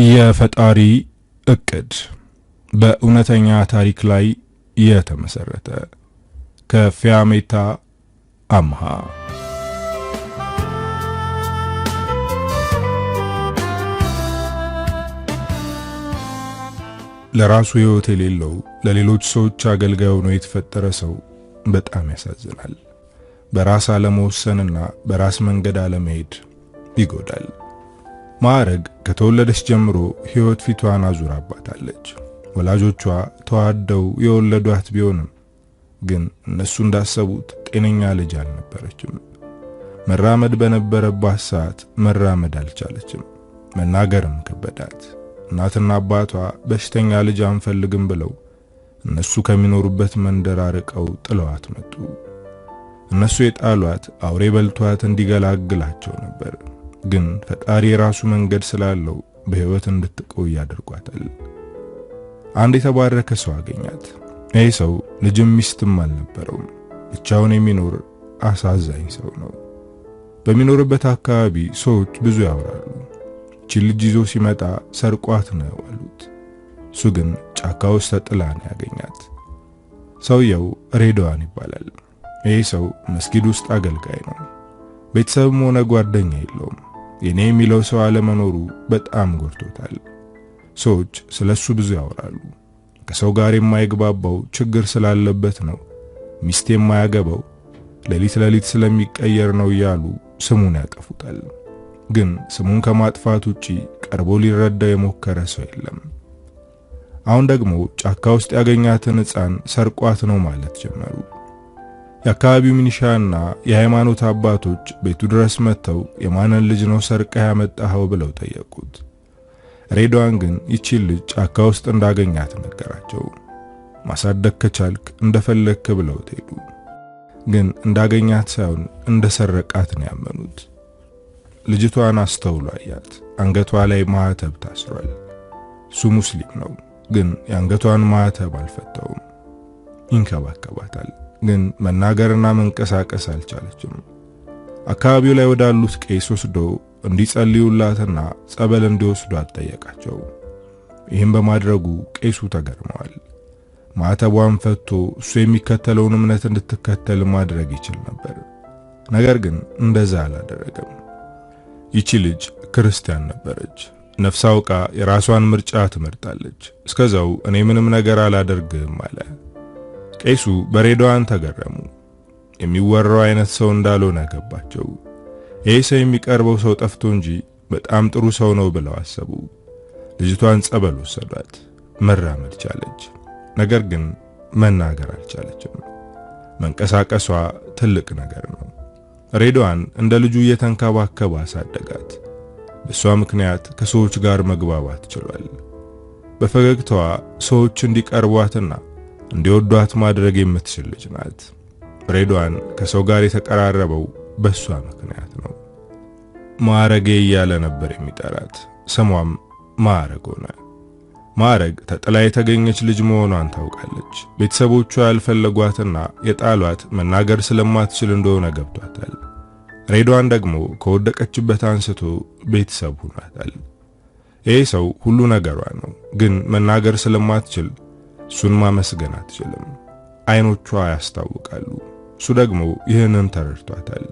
የፈጣሪ እቅድ በእውነተኛ ታሪክ ላይ የተመሰረተ ከፊያሜታ አምሃ። ለራሱ ህይወት የሌለው ለሌሎች ሰዎች አገልጋይ ሆኖ የተፈጠረ ሰው በጣም ያሳዝናል። በራስ አለመወሰንና በራስ መንገድ አለመሄድ ይጎዳል። ማዕረግ ከተወለደች ጀምሮ ህይወት ፊቷን አዙራባታለች። ወላጆቿ ተዋደው የወለዷት ቢሆንም ግን እነሱ እንዳሰቡት ጤነኛ ልጅ አልነበረችም። መራመድ በነበረባት ሰዓት መራመድ አልቻለችም። መናገርም ከበዳት። እናትና አባቷ በሽተኛ ልጅ አንፈልግም ብለው እነሱ ከሚኖሩበት መንደር አርቀው ጥለዋት መጡ። እነሱ የጣሏት አውሬ በልቷት እንዲገላግላቸው ነበር። ግን ፈጣሪ የራሱ መንገድ ስላለው በህይወት እንድትቆይ ያደርጓታል። አንድ የተባረከ ሰው አገኛት። ይህ ሰው ልጅም ሚስትም አልነበረውም። ብቻውን የሚኖር አሳዛኝ ሰው ነው። በሚኖርበት አካባቢ ሰዎች ብዙ ያወራሉ። እቺ ልጅ ይዞ ሲመጣ ሰርቋት ነው አሉት። እሱ ግን ጫካ ውስጥ ተጥላ ነው ያገኛት። ሰውየው ሬድዋን ይባላል። ይህ ሰው መስጊድ ውስጥ አገልጋይ ነው። ቤተሰብም ሆነ ጓደኛ የለውም። የኔ የሚለው ሰው አለመኖሩ በጣም ጎድቶታል። ሰዎች ስለሱ ብዙ ያወራሉ። ከሰው ጋር የማይግባባው ችግር ስላለበት ነው፣ ሚስት የማያገባው ሌሊት ስለሚቀየር ነው እያሉ ስሙን ያጠፉታል። ግን ስሙን ከማጥፋት ውጪ ቀርቦ ሊረዳው የሞከረ ሰው የለም። አሁን ደግሞ ጫካ ውስጥ ያገኛትን ሕፃን ሰርቋት ነው ማለት ጀመሩ። የአካባቢው ሚኒሻና የሃይማኖት አባቶች ቤቱ ድረስ መጥተው የማንን ልጅ ነው ሰርቀህ ያመጣኸው ብለው ጠየቁት። ሬድዋን ግን ይቺ ልጅ ጫካ ውስጥ እንዳገኛት ነገራቸው። ማሳደግ ከቻልክ እንደፈለክ ብለው ሄዱ። ግን እንዳገኛት ሳይሆን እንደሰረቃት ነው ያመኑት። ልጅቷን አስተውሎ አያት። አንገቷ ላይ ማህተብ ታስሯል። እሱ ሙስሊም ነው፣ ግን የአንገቷን ማህተብ አልፈታውም። ይንከባከባታል፣ ግን መናገርና መንቀሳቀስ አልቻለችም። አካባቢው ላይ ወዳሉት ቄስ ወስዶ እንዲጸልዩላትና ጸበል እንዲወስዷት ጠየቃቸው። ይህም በማድረጉ ቄሱ ተገርመዋል። ማዕተቧን ፈቶ እሱ የሚከተለውን እምነት እንድትከተል ማድረግ ይችል ነበር። ነገር ግን እንደዛ አላደረገም። ይቺ ልጅ ክርስቲያን ነበረች። ነፍስ አውቃ የራሷን ምርጫ ትመርጣለች። እስከዛው እኔ ምንም ነገር አላደርግም አለ። ቄሱ በሬድዋን ተገረሙ። የሚወራው አይነት ሰው እንዳልሆነ ገባቸው። ይህ ሰው የሚቀርበው ሰው ጠፍቶ እንጂ በጣም ጥሩ ሰው ነው ብለው አሰቡ። ልጅቷን ጸበል ወሰዷት። መራመድ ቻለች፣ ነገር ግን መናገር አልቻለችም። መንቀሳቀሷ ትልቅ ነገር ነው። ሬድዋን እንደ ልጁ እየተንከባከበ አሳደጋት። በሷ ምክንያት ከሰዎች ጋር መግባባት ችሏል። በፈገግታዋ ሰዎች እንዲቀርቧትና እንዲወዷት ማድረግ የምትችል ልጅ ናት። ሬድዋን ከሰው ጋር የተቀራረበው በሷ ምክንያት ነው። ማዕረጌ እያለ ነበር የሚጠራት። ስሟም ማዕረግ ሆነ። ማዕረግ ተጥላ የተገኘች ልጅ መሆኗን ታውቃለች። ቤተሰቦቿ ያልፈለጓትና የጣሏት መናገር ስለማትችል እንደሆነ ገብቷታል። ሬድዋን ደግሞ ከወደቀችበት አንስቶ ቤተሰብ ሆኗታል። ይህ ሰው ሁሉ ነገሯ ነው፣ ግን መናገር ስለማትችል እሱን ማመስገን አትችልም። አይኖቿ ያስታውቃሉ። እሱ ደግሞ ይህንን ተረድቷታል።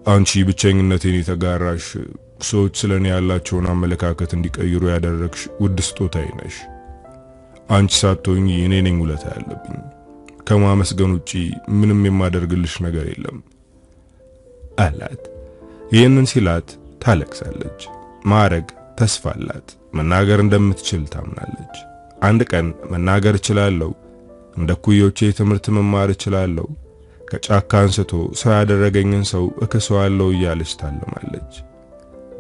አንቺ ብቸኝነቴን የተጋራሽ፣ ሰዎች ስለኔ ያላቸውን አመለካከት እንዲቀይሩ ያደረግሽ ውድ ስጦታዬ ነሽ። አንቺ ሳትሆኚ እኔ ነኝ ውለታ ያለብኝ። ከማመስገን ውጪ ምንም የማደርግልሽ ነገር የለም አላት። ይህንን ሲላት ታለቅሳለች። ማዕረግ ተስፋ አላት። መናገር እንደምትችል ታምናለች። አንድ ቀን መናገር እችላለሁ፣ እንደ ኩዮቼ ትምህርት መማር እችላለሁ፣ ከጫካ አንስቶ ሰው ያደረገኝን ሰው እክሰዋለሁ እያለች ታልማለች።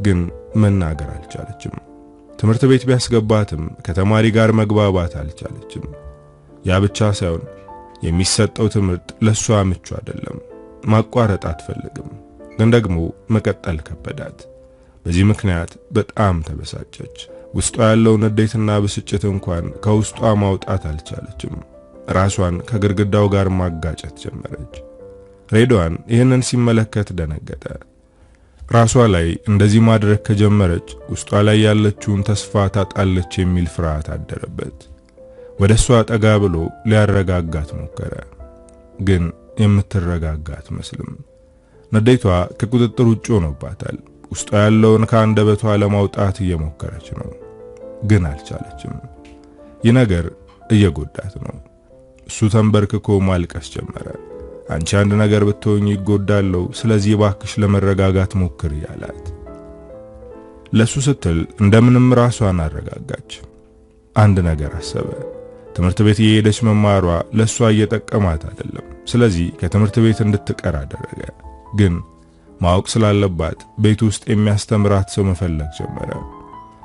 ግን መናገር አልቻለችም። ትምህርት ቤት ቢያስገባትም ከተማሪ ጋር መግባባት አልቻለችም። ያ ብቻ ሳይሆን የሚሰጠው ትምህርት ለሷ ምቹ አይደለም። ማቋረጥ አትፈልግም፣ ግን ደግሞ መቀጠል ከበዳት። በዚህ ምክንያት በጣም ተበሳጨች። ውስጧ ያለው ንዴትና ብስጭት እንኳን ከውስጧ ማውጣት አልቻለችም። ራሷን ከግድግዳው ጋር ማጋጨት ጀመረች። ሬድዋን ይህንን ሲመለከት ደነገጠ። ራሷ ላይ እንደዚህ ማድረግ ከጀመረች ውስጧ ላይ ያለችውን ተስፋ ታጣለች የሚል ፍርሃት አደረበት። ወደሷ ጠጋ ብሎ ሊያረጋጋት ሞከረ፣ ግን የምትረጋጋ አትመስልም። ንዴቷ ከቁጥጥር ውጭ ሆኖባታል። ውስጧ ያለውን ከአንደበቷ ለማውጣት እየሞከረች ነው፣ ግን አልቻለችም። ይህ ነገር እየጎዳት ነው። እሱ ተንበርክኮ ማልቀስ ጀመረ። አንቺ አንድ ነገር ብትሆኚ ይጎዳለው፣ ስለዚህ ባክሽ ለመረጋጋት ሞክሪ አላት። ለሱ ስትል እንደምንም ራሷን አረጋጋች። አንድ ነገር አሰበ። ትምህርት ቤት እየሄደች መማሯ ለሷ እየጠቀማት አይደለም። ስለዚህ ከትምህርት ቤት እንድትቀር አደረገ። ግን ማወቅ ስላለባት ቤት ውስጥ የሚያስተምራት ሰው መፈለግ ጀመረ።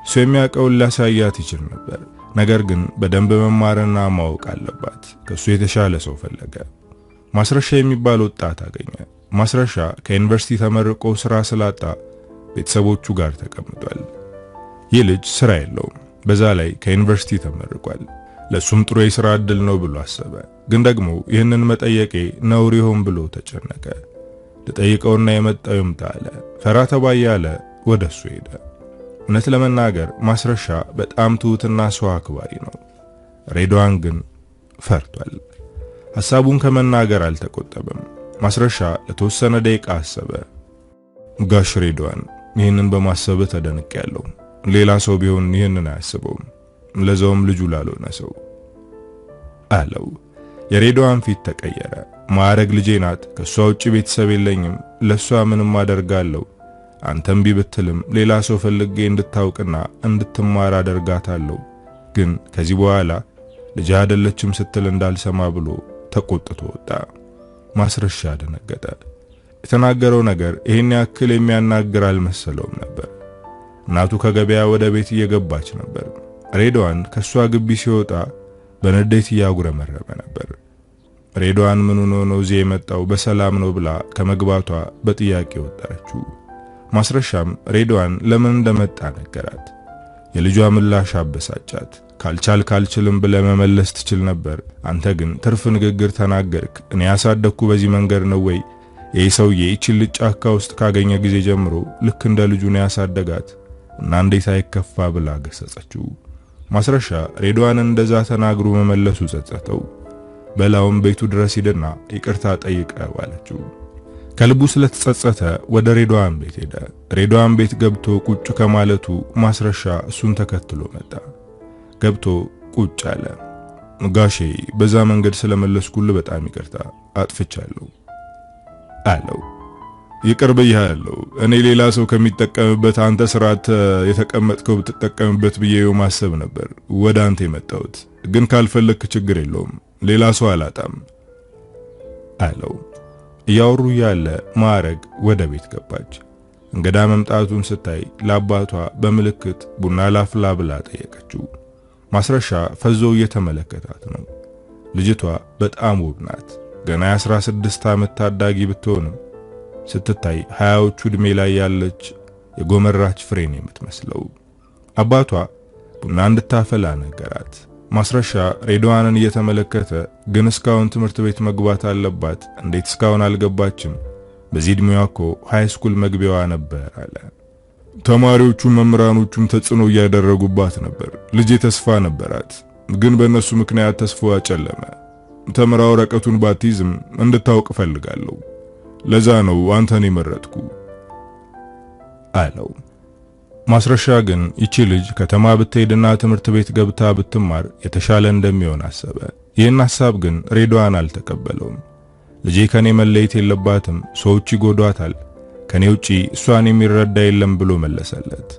እሱ የሚያውቀውን ሊያሳያት ይችል ነበር። ነገር ግን በደንብ መማርና ማወቅ አለባት። ከሱ የተሻለ ሰው ፈለገ። ማስረሻ የሚባል ወጣት አገኘ። ማስረሻ ከዩኒቨርሲቲ ተመርቆ ስራ ስላጣ ቤተሰቦቹ ጋር ተቀምጧል። ይህ ልጅ ስራ የለውም። በዛ ላይ ከዩኒቨርሲቲ ተመርቋል። ለሱም ጥሩ የሥራ ዕድል ነው ብሎ አሰበ። ግን ደግሞ ይህንን መጠየቄ ነውር ይሆን ብሎ ተጨነቀ። ለጠይቀውና የመጣው ይምጣ አለ። ፈራ ተባ ያለ ወደሱ ሄደ። እውነት ለመናገር ማስረሻ በጣም ትሁትና ሰው አክባሪ ነው። ሬድዋን ግን ፈርቷል። ሐሳቡን ከመናገር አልተቆጠበም። ማስረሻ ለተወሰነ ደቂቃ አሰበ። ጋሽ ሬድዋን፣ ይህንን በማሰብ ተደንቄያለሁ። ሌላ ሰው ቢሆን ይህንን አያስበውም፣ ለዛውም ልጁ ላልሆነ ሰው አለው። የሬድዋን ፊት ተቀየረ። ማዕረግ ልጄ ናት፣ ከሷ ውጪ ቤተሰብ የለኝም፣ ለሷ ምንም አደርጋለሁ። አንተም ቢብትልም ሌላ ሰው ፈልጌ እንድታውቅና እንድትማር አደርጋታለሁ። ግን ከዚህ በኋላ ልጅ አይደለችም ስትል እንዳልሰማ ብሎ ተቆጥቶ ወጣ። ማስረሻ ደነገጠ። የተናገረው ነገር ይሄን ያክል የሚያናግር አልመሰለውም ነበር። እናቱ ከገበያ ወደ ቤት እየገባች ነበር። ሬድዋን ከሷ ግቢ ሲወጣ በንዴት እያጉረመረመ ነበር። ሬድዋን ምን ሆኖ ነው እዚህ የመጣው በሰላም ነው ብላ ከመግባቷ በጥያቄ ወጣችው። ማስረሻም ሬድዋን ለምን እንደመጣ ነገራት። የልጇ ምላሽ አበሳጫት። ካልቻልክም ብለ መመለስ ትችል ነበር። አንተ ግን ትርፍ ንግግር ተናገርክ። እኔ ያሳደግኩ በዚህ መንገድ ነው ወይ? ይህ ሰውዬ ይህችን ልጅ ጫካ ውስጥ ካገኘ ጊዜ ጀምሮ ልክ እንደ ልጁ ነው ያሳደጋት እና እንዴት አይከፋ ብላ ገሰጸችው። ማስረሻ ሬድዋን እንደዛ ተናግሮ መመለሱ ጸጸተው። በላውም ቤቱ ድረስ ሄደና ይቅርታ ጠይቀው አለችው። ከልቡ ስለተጸጸተ ወደ ሬድዋን ቤት ሄደ። ሬድዋን ቤት ገብቶ ቁጭ ከማለቱ ማስረሻ እሱን ተከትሎ መጣ። ገብቶ ቁጭ አለ። ጋሼ በዛ መንገድ ስለመለስኩልህ በጣም ይቅርታ አጥፍቻለሁ አለው። ይቅር ብያለሁ። እኔ ሌላ ሰው ከሚጠቀምበት አንተ ስርዓት የተቀመጥከው ብትጠቀምበት ብዬው ማሰብ ነበር ወደ አንተ የመጣሁት። ግን ካልፈለክ ችግር የለውም፣ ሌላ ሰው አላጣም አለው። እያወሩ ያለ ማዕረግ ወደ ቤት ገባች። እንግዳ መምጣቱን ስታይ ለአባቷ በምልክት ቡና ላፍላ ብላ ጠየቀችው። ማስረሻ ፈዞ እየተመለከታት ነው። ልጅቷ በጣም ውብ ናት። ገና 16 ዓመት ታዳጊ ብትሆንም ስትታይ 20ዎቹ ዕድሜ ላይ ያለች የጎመራች ፍሬን የምትመስለው። አባቷ ቡና እንድታፈላ ነገራት። ማስረሻ ሬድዋንን እየተመለከተ ግን እስካሁን ትምህርት ቤት መግባት አለባት፣ እንዴት እስካሁን አልገባችም? በዚህ ዕድሜዋ እኮ ሃይ ስኩል መግቢያዋ ነበር አለ። ተማሪዎቹም መምህራኖቹም ተጽዕኖ እያደረጉባት ነበር። ልጄ ተስፋ ነበራት፣ ግን በእነሱ ምክንያት ተስፋዋ ጨለመ። ተምራ ወረቀቱን ባትይዝም እንድታውቅ ፈልጋለሁ። ለዛ ነው አንተን የመረጥኩ አለው። ማስረሻ ግን ይቺ ልጅ ከተማ ብትሄድና ትምህርት ቤት ገብታ ብትማር የተሻለ እንደሚሆን አሰበ። ይህን ሐሳብ ግን ሬድዋን አልተቀበለውም። ልጄ ከኔ መለየት የለባትም፣ ሰዎች ይጎዷታል፣ ከኔ ውጪ እሷን የሚረዳ የለም ብሎ መለሰለት።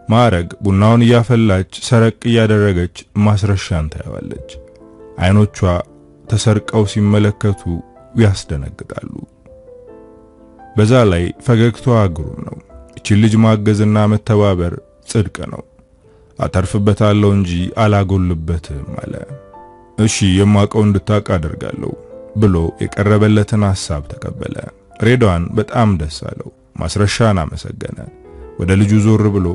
ማዕረግ ቡናውን እያፈላች ሰረቅ እያደረገች ማስረሻን ታያዋለች። አይኖቿ ተሰርቀው ሲመለከቱ ያስደነግጣሉ። በዛ ላይ ፈገግታዋ ግሩም ነው። እቺ ልጅ ማገዝና መተባበር ጽድቅ ነው። አተርፍበታለሁ እንጂ አላጎልበትም አለ። እሺ የማውቀው እንድታውቅ አደርጋለሁ ብሎ የቀረበለትን ሐሳብ ተቀበለ። ሬድዋን በጣም ደስ አለው። ማስረሻን አመሰገነ። ወደ ልጁ ዞር ብሎ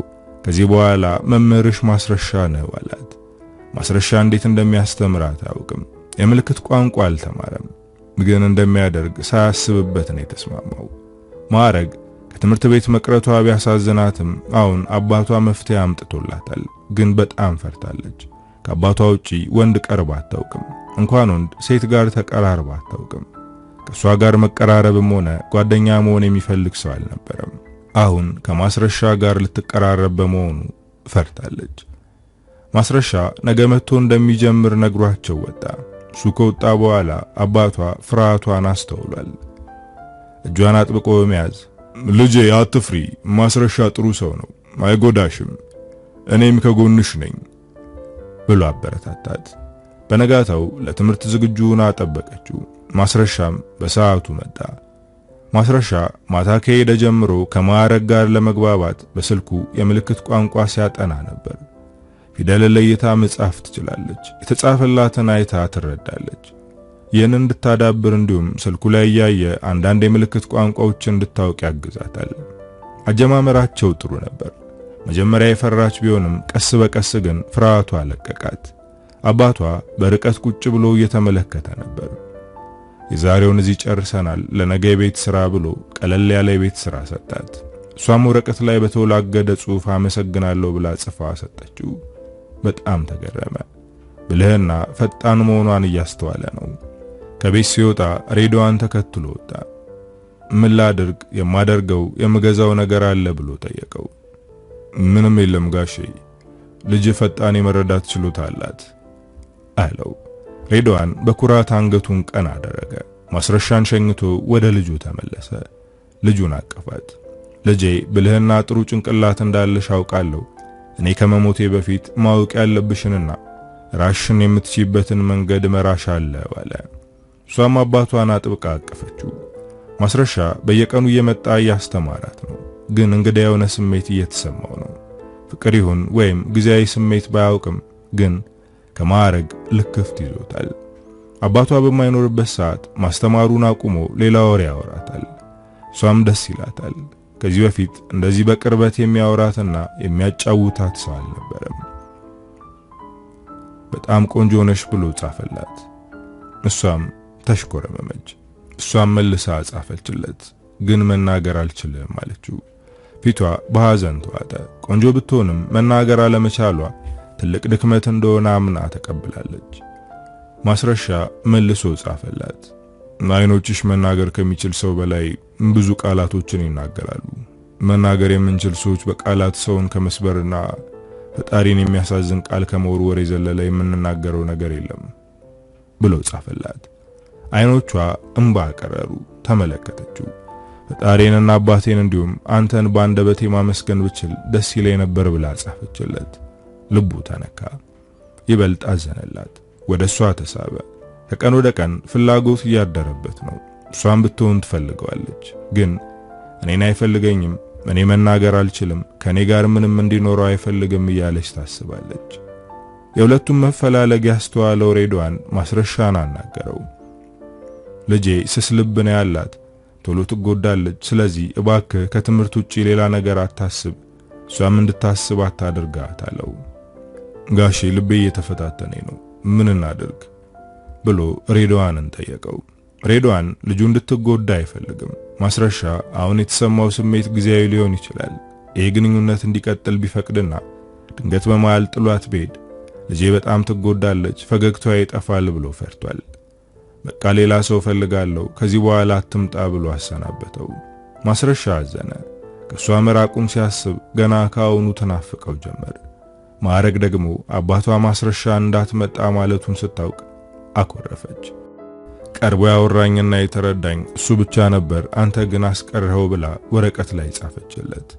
ከዚህ በኋላ መምህርሽ ማስረሻ ነው አላት። ማስረሻ እንዴት እንደሚያስተምራት አያውቅም። የምልክት ቋንቋ አልተማረም፣ ግን እንደሚያደርግ ሳያስብበት ነው የተስማማው። ማዕረግ ከትምህርት ቤት መቅረቷ ቢያሳዝናትም አሁን አባቷ መፍትሄ አምጥቶላታል። ግን በጣም ፈርታለች። ከአባቷ ውጪ ወንድ ቀርባ አታውቅም። እንኳን ወንድ ሴት ጋር ተቀራርባ አታውቅም። ከሷ ጋር መቀራረብም ሆነ ጓደኛ መሆን የሚፈልግ ሰው አልነበረም። አሁን ከማስረሻ ጋር ልትቀራረብ በመሆኑ ፈርታለች። ማስረሻ ነገ መጥቶ እንደሚጀምር ነግሯቸው ወጣ። እሱ ከወጣ በኋላ አባቷ ፍርሃቷን አስተውሏል። እጇን አጥብቆ በመያዝ ልጄ አትፍሪ፣ ማስረሻ ጥሩ ሰው ነው፣ አይጎዳሽም፣ እኔም ከጎንሽ ነኝ ብሎ አበረታታት። በነጋታው ለትምህርት ዝግጁ ሆና ጠበቀችው። ማስረሻም በሰዓቱ መጣ። ማስረሻ ማታ ከሄደ ጀምሮ ከማዕረግ ጋር ለመግባባት በስልኩ የምልክት ቋንቋ ሲያጠና ነበር። ፊደል ለይታ መጻፍ ትችላለች። የተጻፈላትን አይታ ትረዳለች። ይህን እንድታዳብር እንዲሁም ስልኩ ላይ ያየ አንዳንድ የምልክት ቋንቋዎችን እንድታውቅ ያግዛታል። አጀማመራቸው ጥሩ ነበር። መጀመሪያ የፈራች ቢሆንም ቀስ በቀስ ግን ፍርሃቷ አለቀቃት። አባቷ በርቀት ቁጭ ብሎ እየተመለከተ ነበር። የዛሬውን እዚህ ጨርሰናል፣ ለነገ የቤት ሥራ ብሎ ቀለል ያለ የቤት ሥራ ሰጣት። እሷም ወረቀት ላይ በተወላገደ ጽሑፍ አመሰግናለሁ ብላ ጽፋ ሰጠችው። በጣም ተገረመ። ብልህና ፈጣን መሆኗን እያስተዋለ ነው። ከቤት ሲወጣ ሬዲዮዋን ተከትሎ ወጣ። ምን ላድርግ፣ የማደርገው የምገዛው ነገር አለ ብሎ ጠየቀው። ምንም የለም ጋሼ፣ ልጅ ፈጣን የመረዳት ችሎታ አላት አለው። ሬዲዮዋን በኩራት አንገቱን ቀና አደረገ። ማስረሻን ሸኝቶ ወደ ልጁ ተመለሰ። ልጁን አቀፋት። ልጄ ብልህና ጥሩ ጭንቅላት እንዳለሽ አውቃለሁ። እኔ ከመሞቴ በፊት ማወቅ ያለብሽንና ራሽን የምትችይበትን መንገድ መራሻለሁ አለ። እሷም አባቷን አጥብቃ አቀፈችው። ማስረሻ በየቀኑ እየመጣ እያስተማራት ነው። ግን እንግዳ የሆነ ስሜት እየተሰማው ነው። ፍቅር ይሁን ወይም ጊዜያዊ ስሜት ባያውቅም ግን ከማዕረግ ልክፍት ይዞታል። አባቷ በማይኖርበት ሰዓት ማስተማሩን አቁሞ ሌላ ወሬ ያወራታል። እሷም ደስ ይላታል። ከዚህ በፊት እንደዚህ በቅርበት የሚያወራትና የሚያጫውታት ሰው አልነበረም። በጣም ቆንጆ ነሽ ብሎ ጻፈላት። እሷም ተሽኮረመመች። እሷም መልሳ ጻፈችለት። ግን መናገር አልችልም አለችው። ፊቷ በሐዘን ተዋጠ። ቆንጆ ብትሆንም መናገር አለመቻሏ ትልቅ ድክመት እንደሆነ አምና ተቀብላለች። ማስረሻ መልሶ ጻፈላት። አይኖችሽ መናገር ከሚችል ሰው በላይ ብዙ ቃላቶችን ይናገራሉ። መናገር የምንችል ሰዎች በቃላት ሰውን ከመስበርና ፈጣሪን የሚያሳዝን ቃል ከመወርወር የዘለለ የምንናገረው ነገር የለም ብሎ ጻፈላት። አይኖቿ እንባ ቀረሩ። ተመለከተችው። ፈጣሪንና አባቴን እንዲሁም አንተን በአንደበቴ ማመስገን ብችል ደስ ይለኝ ነበር ብላ ጻፈችለት። ልቡ ተነካ። ይበልጥ አዘነላት። ወደሷ ተሳበ። ከቀን ወደ ቀን ፍላጎት እያደረበት ነው። እሷን ብትሆን ትፈልገዋለች። ግን እኔን አይፈልገኝም፣ እኔ መናገር አልችልም፣ ከኔ ጋር ምንም እንዲኖረው አይፈልግም እያለች ታስባለች። የሁለቱም መፈላለግ ያስተዋለው ሬዲዮዋን ማስረሻን አናገረው። ልጄ ስስ ልብ ነው ያላት፣ ቶሎ ትጎዳለች። ስለዚህ እባክህ ከትምህርት ውጪ ሌላ ነገር አታስብ፣ እሷም እንድታስብ አታድርጋት አለው። ጋሼ ልቤ እየተፈታተነኝ ነው፣ ምን እናድርግ ብሎ ሬዲዮዋንን ጠየቀው። ሬዲዮዋን ልጁ እንድትጎዳ አይፈልግም። ማስረሻ አሁን የተሰማው ስሜት ጊዜያዊ ሊሆን ይችላል። ይሄ ግንኙነት እንዲቀጥል ቢፈቅድና ድንገት በመሃል ጥሏት ቢሄድ ልጄ በጣም ትጎዳለች፣ ፈገግታዋ ይጠፋል ብሎ ፈርቷል። በቃ ሌላ ሰው ፈልጋለሁ፣ ከዚህ በኋላ አትምጣ ብሎ አሰናበተው። ማስረሻ አዘነ። ከሷ መራቁን ሲያስብ ገና ካሁኑ ተናፍቀው ጀመር። ማዕረግ ደግሞ አባቷ ማስረሻ እንዳትመጣ ማለቱን ስታውቅ አኮረፈች። ቀርቦ ያወራኝና የተረዳኝ እሱ ብቻ ነበር፣ አንተ ግን አስቀረኸው ብላ ወረቀት ላይ ጻፈችለት።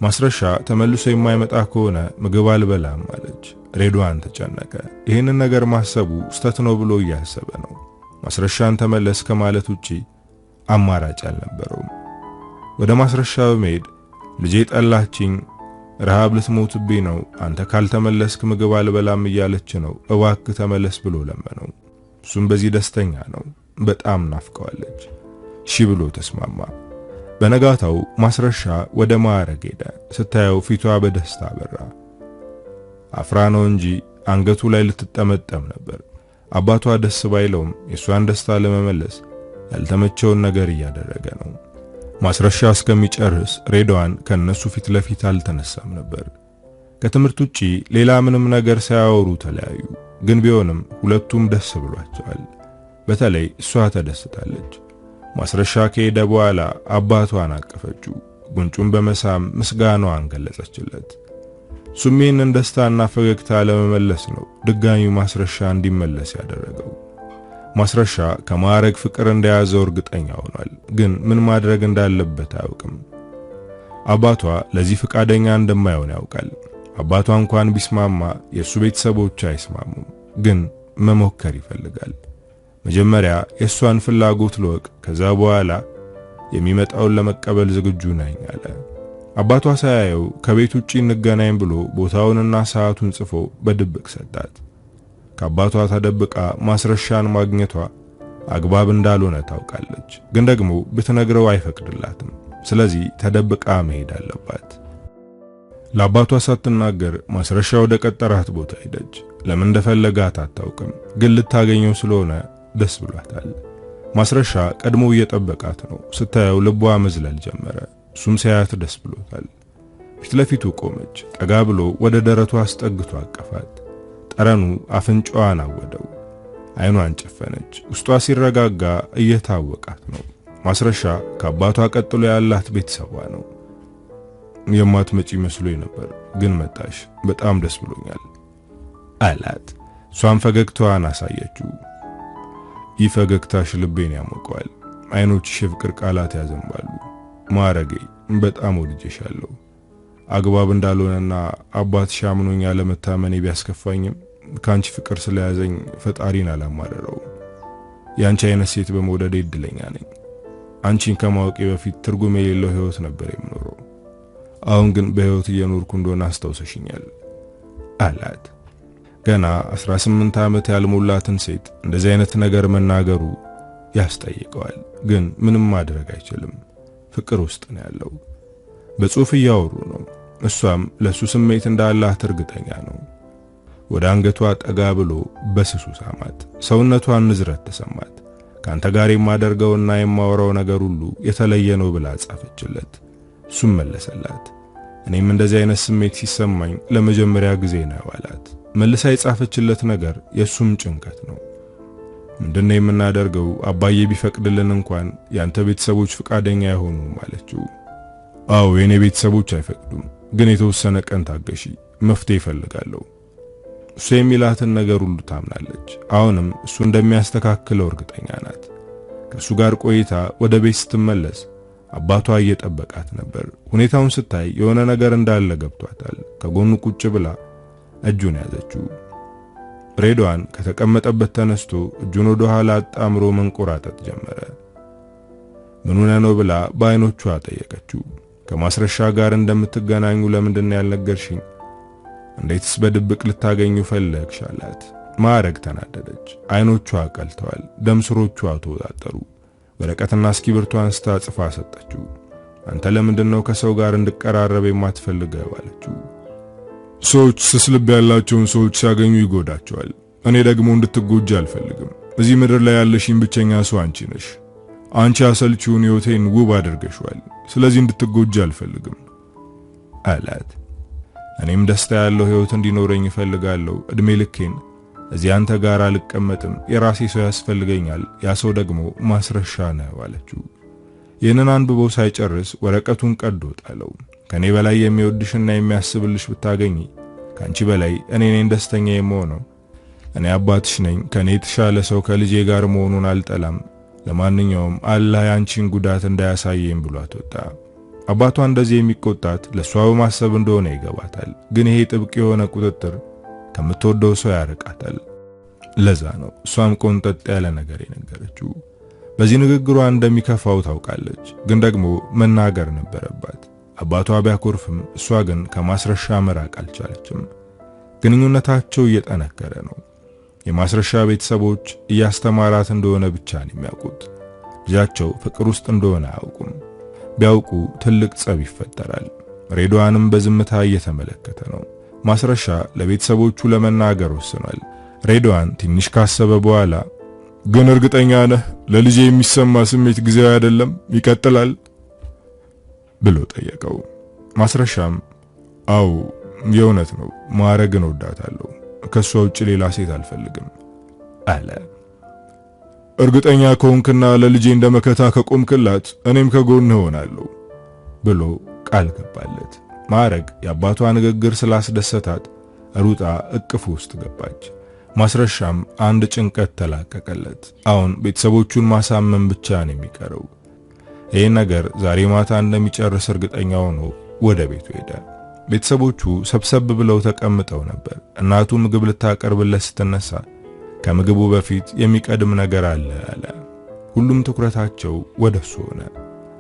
ማስረሻ ተመልሶ የማይመጣ ከሆነ ምግብ አልበላም አለች። ሬዲዮዋን ተጨነቀ። ይህንን ነገር ማሰቡ ስተት ነው ብሎ እያሰበ ነው። ማስረሻን ተመለስ ከማለት ውጪ አማራጭ አልነበረውም። ወደ ማስረሻ በመሄድ ልጄ ጠላችኝ፣ ረሃብ ልትሞትብኝ ነው፣ አንተ ካልተመለስክ ምግብ አልበላም እያለች ነው፣ እባክህ ተመለስ ብሎ ለመነው። እሱም በዚህ ደስተኛ ነው። በጣም ናፍቀዋለች። እሺ ብሎ ተስማማ። በነጋታው ማስረሻ ወደ ማዕረግ ሄደ። ስታየው ፊቷ በደስታ አበራ። አፍራ ነው እንጂ አንገቱ ላይ ልትጠመጠም ነበር። አባቷ ደስ ባይለውም የሷን ደስታ ለመመለስ ያልተመቸውን ነገር እያደረገ ነው። ማስረሻ እስከሚጨርስ ሬድዋን ከነሱ ፊት ለፊት አልተነሳም ነበር። ከትምህርት ውጪ ሌላ ምንም ነገር ሳያወሩ ተለያዩ። ግን ቢሆንም ሁለቱም ደስ ብሏቸዋል። በተለይ እሷ ተደስታለች። ማስረሻ ከሄደ በኋላ አባቷን አቀፈችው። ጉንጩን በመሳም ምስጋናዋን ገለጸችለት። ሱሚን ደስታና ፈገግታ ለመመለስ ነው ድጋሚ ማስረሻ እንዲመለስ ያደረገው። ማስረሻ ከማዕረግ ፍቅር እንደያዘው እርግጠኛ ሆኗል። ግን ምን ማድረግ እንዳለበት አያውቅም። አባቷ ለዚህ ፍቃደኛ እንደማይሆን ያውቃል። አባቷ እንኳን ቢስማማ የሱ ቤተሰቦች አይስማሙም። ግን መሞከር ይፈልጋል። መጀመሪያ የሷን ፍላጎት ልወቅ፣ ከዛ በኋላ የሚመጣውን ለመቀበል ዝግጁ ነኝ አለ። አባቷ ሳያየው ከቤት ውጪ እንገናኝ ብሎ ቦታውንና ሰዓቱን ጽፎ በድብቅ ሰጣት። ከአባቷ ተደብቃ ማስረሻን ማግኘቷ አግባብ እንዳልሆነ ታውቃለች። ግን ደግሞ ብትነግረው አይፈቅድላትም። ስለዚህ ተደብቃ መሄድ አለባት። ለአባቷ ሳትናገር ማስረሻ ወደ ቀጠራት ቦታ ሄደች። ለምን እንደፈለጋት አታውቅም። ግን ልታገኘው ስለሆነ ደስ ብሏታል። ማስረሻ ቀድሞ እየጠበቃት ነው። ስታየው ልቧ መዝለል ጀመረ። እሱም ሲያያት ደስ ብሎታል። ፊት ለፊቱ ቆመች። ጠጋ ብሎ ወደ ደረቷ አስጠግቶ አቀፋት። ጠረኑ አፍንጫዋን አወደው። አይኗን ጨፈነች። ውስጧ ሲረጋጋ እየታወቃት ነው። ማስረሻ ከአባቷ ቀጥሎ ያላት ቤተሰቧ ነው። የማትመጪ መስሎኝ ነበር፣ ግን መጣሽ። በጣም ደስ ብሎኛል አላት። እሷም ፈገግታዋን አሳየችው። ይህ ፈገግታሽ ልቤን ያሞቀዋል። አይኖችሽ የፍቅር ቃላት ያዘንባሉ። ማረጌ በጣም ወድጄሻለሁ። አግባብ እንዳልሆነና አባትሽ አምኖኝ ያለመታመኔ ቢያስከፋኝም ካንቺ ፍቅር ስለያዘኝ ፈጣሪን አላማረረው። ያንቺ አይነት ሴት በመውደዴ እድለኛ ነኝ። አንቺን ከማወቄ በፊት ትርጉም የሌለው ህይወት ነበር የምኖረው። አሁን ግን በህይወት እየኖርኩ እንደሆነ አስታውሰሽኛል አላት። ገና 18 ዓመት ያልሞላትን ሴት እንደዚህ አይነት ነገር መናገሩ ያስጠይቀዋል። ግን ምንም ማድረግ አይችልም። ፍቅር ውስጥ ነው ያለው። በጽሁፍ እያወሩ ነው። እሷም ለሱ ስሜት እንዳላት እርግጠኛ ነው። ወደ አንገቷ ጠጋ ብሎ በስሱ ሳማት። ሰውነቷን ንዝረት ተሰማት። ካንተ ጋር የማደርገውና የማወራው ነገር ሁሉ የተለየ ነው ብላ ጻፈችለት። እሱም መለሰላት። እኔም እንደዚህ አይነት ስሜት ሲሰማኝ ለመጀመሪያ ጊዜ ነው አላት። መልሳ የጻፈችለት ነገር የሱም ጭንቀት ነው። ምንድነው የምናደርገው? አባዬ ቢፈቅድልን እንኳን ያንተ ቤተሰቦች ፍቃደኛ አይሆኑም አለችው። አዎ የኔ ቤተሰቦች አይፈቅዱም፣ ግን የተወሰነ ቀን ታገሺ፣ መፍትሄ ይፈልጋለሁ። እሱ የሚላትን ነገር ሁሉ ታምናለች። አሁንም እሱ እንደሚያስተካክለው እርግጠኛ ናት። ከሱ ጋር ቆይታ ወደ ቤት ስትመለስ አባቷ እየጠበቃት ነበር። ሁኔታውን ስታይ የሆነ ነገር እንዳለ ገብቷታል። ከጎኑ ቁጭ ብላ እጁን ያዘችው። ሬድዋን ከተቀመጠበት ተነስቶ እጁን ወደ ኋላ አጣምሮ መንቆራጠጥ ጀመረ። ምን ሆነ ነው ብላ በአይኖቿ ጠየቀችው። ከማስረሻ ጋር እንደምትገናኙ ለምንድን ያልነገርሽኝ? እንዴትስ በድብቅ ልታገኙ ፈለግሽ? አላት። ማዕረግ ተናደደች። አይኖቿ ቀልተዋል። ደም ስሮቿ ተወጣጠሩ። ወረቀትና እስክሪብቶ አንስታ ጽፋ ሰጠችው። አንተ ለምንድነው ከሰው ጋር እንድቀራረብ የማትፈልገው? አለችው። ሰዎች ስስ ልብ ያላቸውን ሰዎች ሲያገኙ ይጎዳቸዋል። እኔ ደግሞ እንድትጎጂ አልፈልግም። እዚህ ምድር ላይ ያለሽኝ ብቸኛ ሰው አንቺ ነሽ። አንቺ አሰልቺውን ህይወቴን ውብ አድርገሽዋል። ስለዚህ እንድትጎጂ አልፈልግም አላት። እኔም ደስታ ያለው ህይወት እንዲኖረኝ እፈልጋለሁ። እድሜ ልኬን እዚህ አንተ ጋር አልቀመጥም። የራሴ ሰው ያስፈልገኛል። ያ ሰው ደግሞ ማስረሻ ነው አለችው። ይህንን አንብቦ ሳይጨርስ ወረቀቱን ቀዶ ጣለው። ከኔ በላይ የሚወድሽና የሚያስብልሽ ብታገኚ ካንቺ በላይ እኔ ነኝ ደስተኛ የምሆነው። እኔ አባትሽ ነኝ። ከኔ የተሻለ ሰው ከልጄ ጋር መሆኑን አልጠላም። ለማንኛውም አላህ ያንቺን ጉዳት እንዳያሳየኝ ብሏት ወጣ። አባቷ እንደዚህ የሚቆጣት ለሷ በማሰብ እንደሆነ ይገባታል። ግን ይሄ ጥብቅ የሆነ ቁጥጥር ከምትወደው ሰው ያርቃታል። ለዛ ነው እሷም ቆንጠጥ ያለ ነገር የነገረችው። በዚህ ንግግሯ እንደሚከፋው ታውቃለች። ግን ደግሞ መናገር ነበረባት። አባቷ ቢያኮርፍም እሷ ግን ከማስረሻ መራቅ አልቻለችም። ግንኙነታቸው እየጠነከረ ነው። የማስረሻ ቤተሰቦች እያስተማራት እንደሆነ ብቻ ነው የሚያውቁት። ልጃቸው ፍቅር ውስጥ እንደሆነ አያውቁም። ቢያውቁ ትልቅ ጸብ ይፈጠራል። ሬድዋንም በዝምታ እየተመለከተ ነው። ማስረሻ ለቤተሰቦቹ ለመናገር ወስኗል። ሬድዋን ትንሽ ካሰበ በኋላ ግን እርግጠኛ ነህ ለልጄ የሚሰማ ስሜት ጊዜያዊ አይደለም ይቀጥላል ብሎ ጠየቀው። ማስረሻም አው የእውነት ነው ማዕረግን ወዳታለሁ፣ ከሷ ውጭ ሌላ ሴት አልፈልግም አለ። እርግጠኛ ከሆንክና ለልጄ እንደመከታ ከቆምክላት እኔም ከጎንህ ሆናለሁ ብሎ ቃል ገባለት። ማዕረግ የአባቷ ንግግር ስላስደሰታት ሩጣ እቅፉ ውስጥ ገባች። ማስረሻም አንድ ጭንቀት ተላቀቀለት። አሁን ቤተሰቦቹን ማሳመን ብቻ ነው የሚቀረው። ይህን ነገር ዛሬ ማታ እንደሚጨርስ እርግጠኛ ሆኖ ወደ ቤቱ ሄደ። ቤተሰቦቹ ሰብሰብ ብለው ተቀምጠው ነበር። እናቱ ምግብ ልታቀርብለት ስትነሳ ከምግቡ በፊት የሚቀድም ነገር አለ አለ። ሁሉም ትኩረታቸው ወደሱ ሆነ።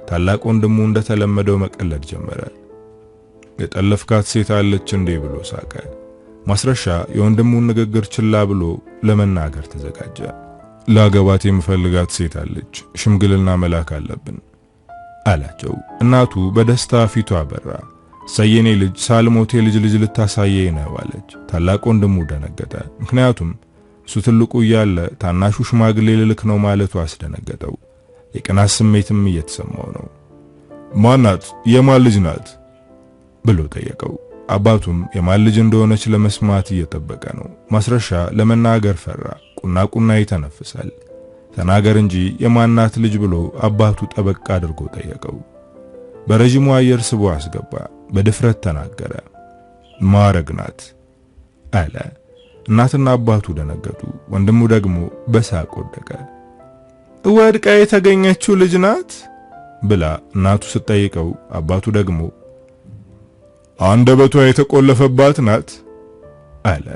ታላቅ ወንድሙ እንደተለመደው መቀለድ ጀመረ። የጠለፍካት ሴት አለች እንዴ ብሎ ሳቀ። ማስረሻ የወንድሙን ንግግር ችላ ብሎ ለመናገር ተዘጋጀ። ላገባት የምፈልጋት ሴት አለች፣ ሽምግልና መላክ አለብን አላቸው። እናቱ በደስታ ፊቷ አበራ። ሰየኔ ልጅ ሳልሞት ልጅ ልታሳየኝ ነው አለች። ታላቅ ወንድሙ ደነገጠ። ምክንያቱም እሱ ትልቁ እያለ ታናሹ ሽማግሌ ልልክ ነው ማለቱ አስደነገጠው። የቅናት ስሜትም እየተሰማው ነው። ማናት? የማን ልጅ ናት ብሎ ጠየቀው። አባቱም የማን ልጅ እንደሆነች ለመስማት እየጠበቀ ነው። ማስረሻ ለመናገር ፈራ። ቁና ይተነፍሳል። ተናገር እንጂ የማናት ልጅ ብሎ አባቱ ጠበቅ አድርጎ ጠየቀው። በረጅሙ አየር ስቦ አስገባ። በድፍረት ተናገረ። ማዕረግ ናት አለ። እናትና አባቱ ደነገጡ። ወንድሙ ደግሞ በሳቅ ወደቀ። ወድቃ የተገኘችው ልጅ ናት ብላ እናቱ ስትጠይቀው አባቱ ደግሞ አንደበቷ የተቆለፈባት ናት አለ።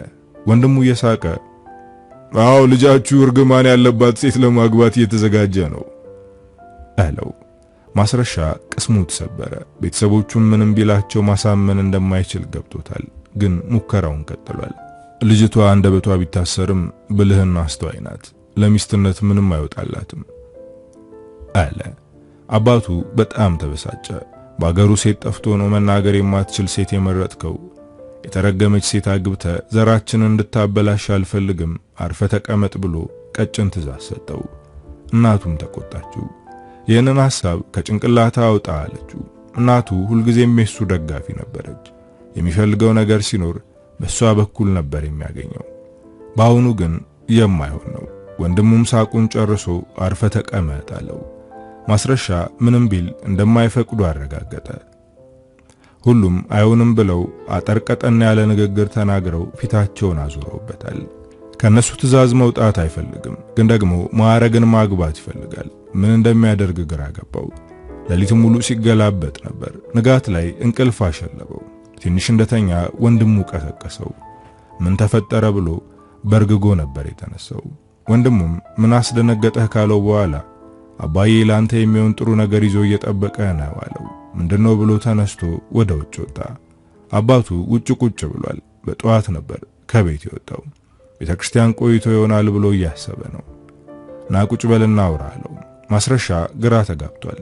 ወንድሙ እየሳቀ አዎ ልጃችሁ እርግማን ያለባት ሴት ለማግባት እየተዘጋጀ ነው አለው። ማስረሻ ቅስሙ ተሰበረ። ቤተሰቦቹም ምንም ቢላቸው ማሳመን እንደማይችል ገብቶታል። ግን ሙከራውን ቀጥሏል። ልጅቷ አንደበቷ ቢታሰርም ብልህና አስተዋይ ናት፣ ለሚስትነት ምንም አይወጣላትም አለ። አባቱ በጣም ተበሳጨ። በአገሩ ሴት ጠፍቶ ነው መናገር የማትችል ሴት የመረጥከው? የተረገመች ሴት አግብተ ዘራችንን እንድታበላሽ አልፈልግም፣ አርፈ ተቀመጥ ብሎ ቀጭን ትእዛዝ ሰጠው። እናቱም ተቆጣችው። ይህንን ሐሳብ ከጭንቅላታ አውጣ አለችው። እናቱ ሁልጊዜም የሱ ደጋፊ ነበረች። የሚፈልገው ነገር ሲኖር በሷ በኩል ነበር የሚያገኘው። በአሁኑ ግን የማይሆን ነው። ወንድሙም ሳቁን ጨርሶ አርፈ ተቀመጥ አለው። ማስረሻ ምንም ቢል እንደማይፈቅዱ አረጋገጠ። ሁሉም አይሆንም ብለው አጠርቀጠና ያለ ንግግር ተናግረው ፊታቸውን አዙረውበታል። ከነሱ ትእዛዝ መውጣት አይፈልግም፣ ግን ደግሞ ማዕረግን ማግባት ይፈልጋል። ምን እንደሚያደርግ ግራ ገባው። ሌሊት ሙሉ ሲገላበጥ ነበር። ንጋት ላይ እንቅልፍ አሸለበው። ትንሽ እንደተኛ ወንድሙ ቀሰቀሰው። ምን ተፈጠረ ብሎ በርግጎ ነበር የተነሳው። ወንድሙም ምን አስደነገጠህ ካለው በኋላ አባዬ ላንተ የሚሆን ጥሩ ነገር ይዞ እየጠበቀ ነው አለው። ምንድነው ብሎ ተነስቶ ወደ ውጭ ወጣ። አባቱ ውጭ ቁጭ ብሏል። በጠዋት ነበር ከቤት የወጣው። ቤተክርስቲያን ቆይቶ ይሆናል ብሎ እያሰበ ነው። ና ቁጭ በልና አውራ አለው። ማስረሻ ግራ ተጋብቷል።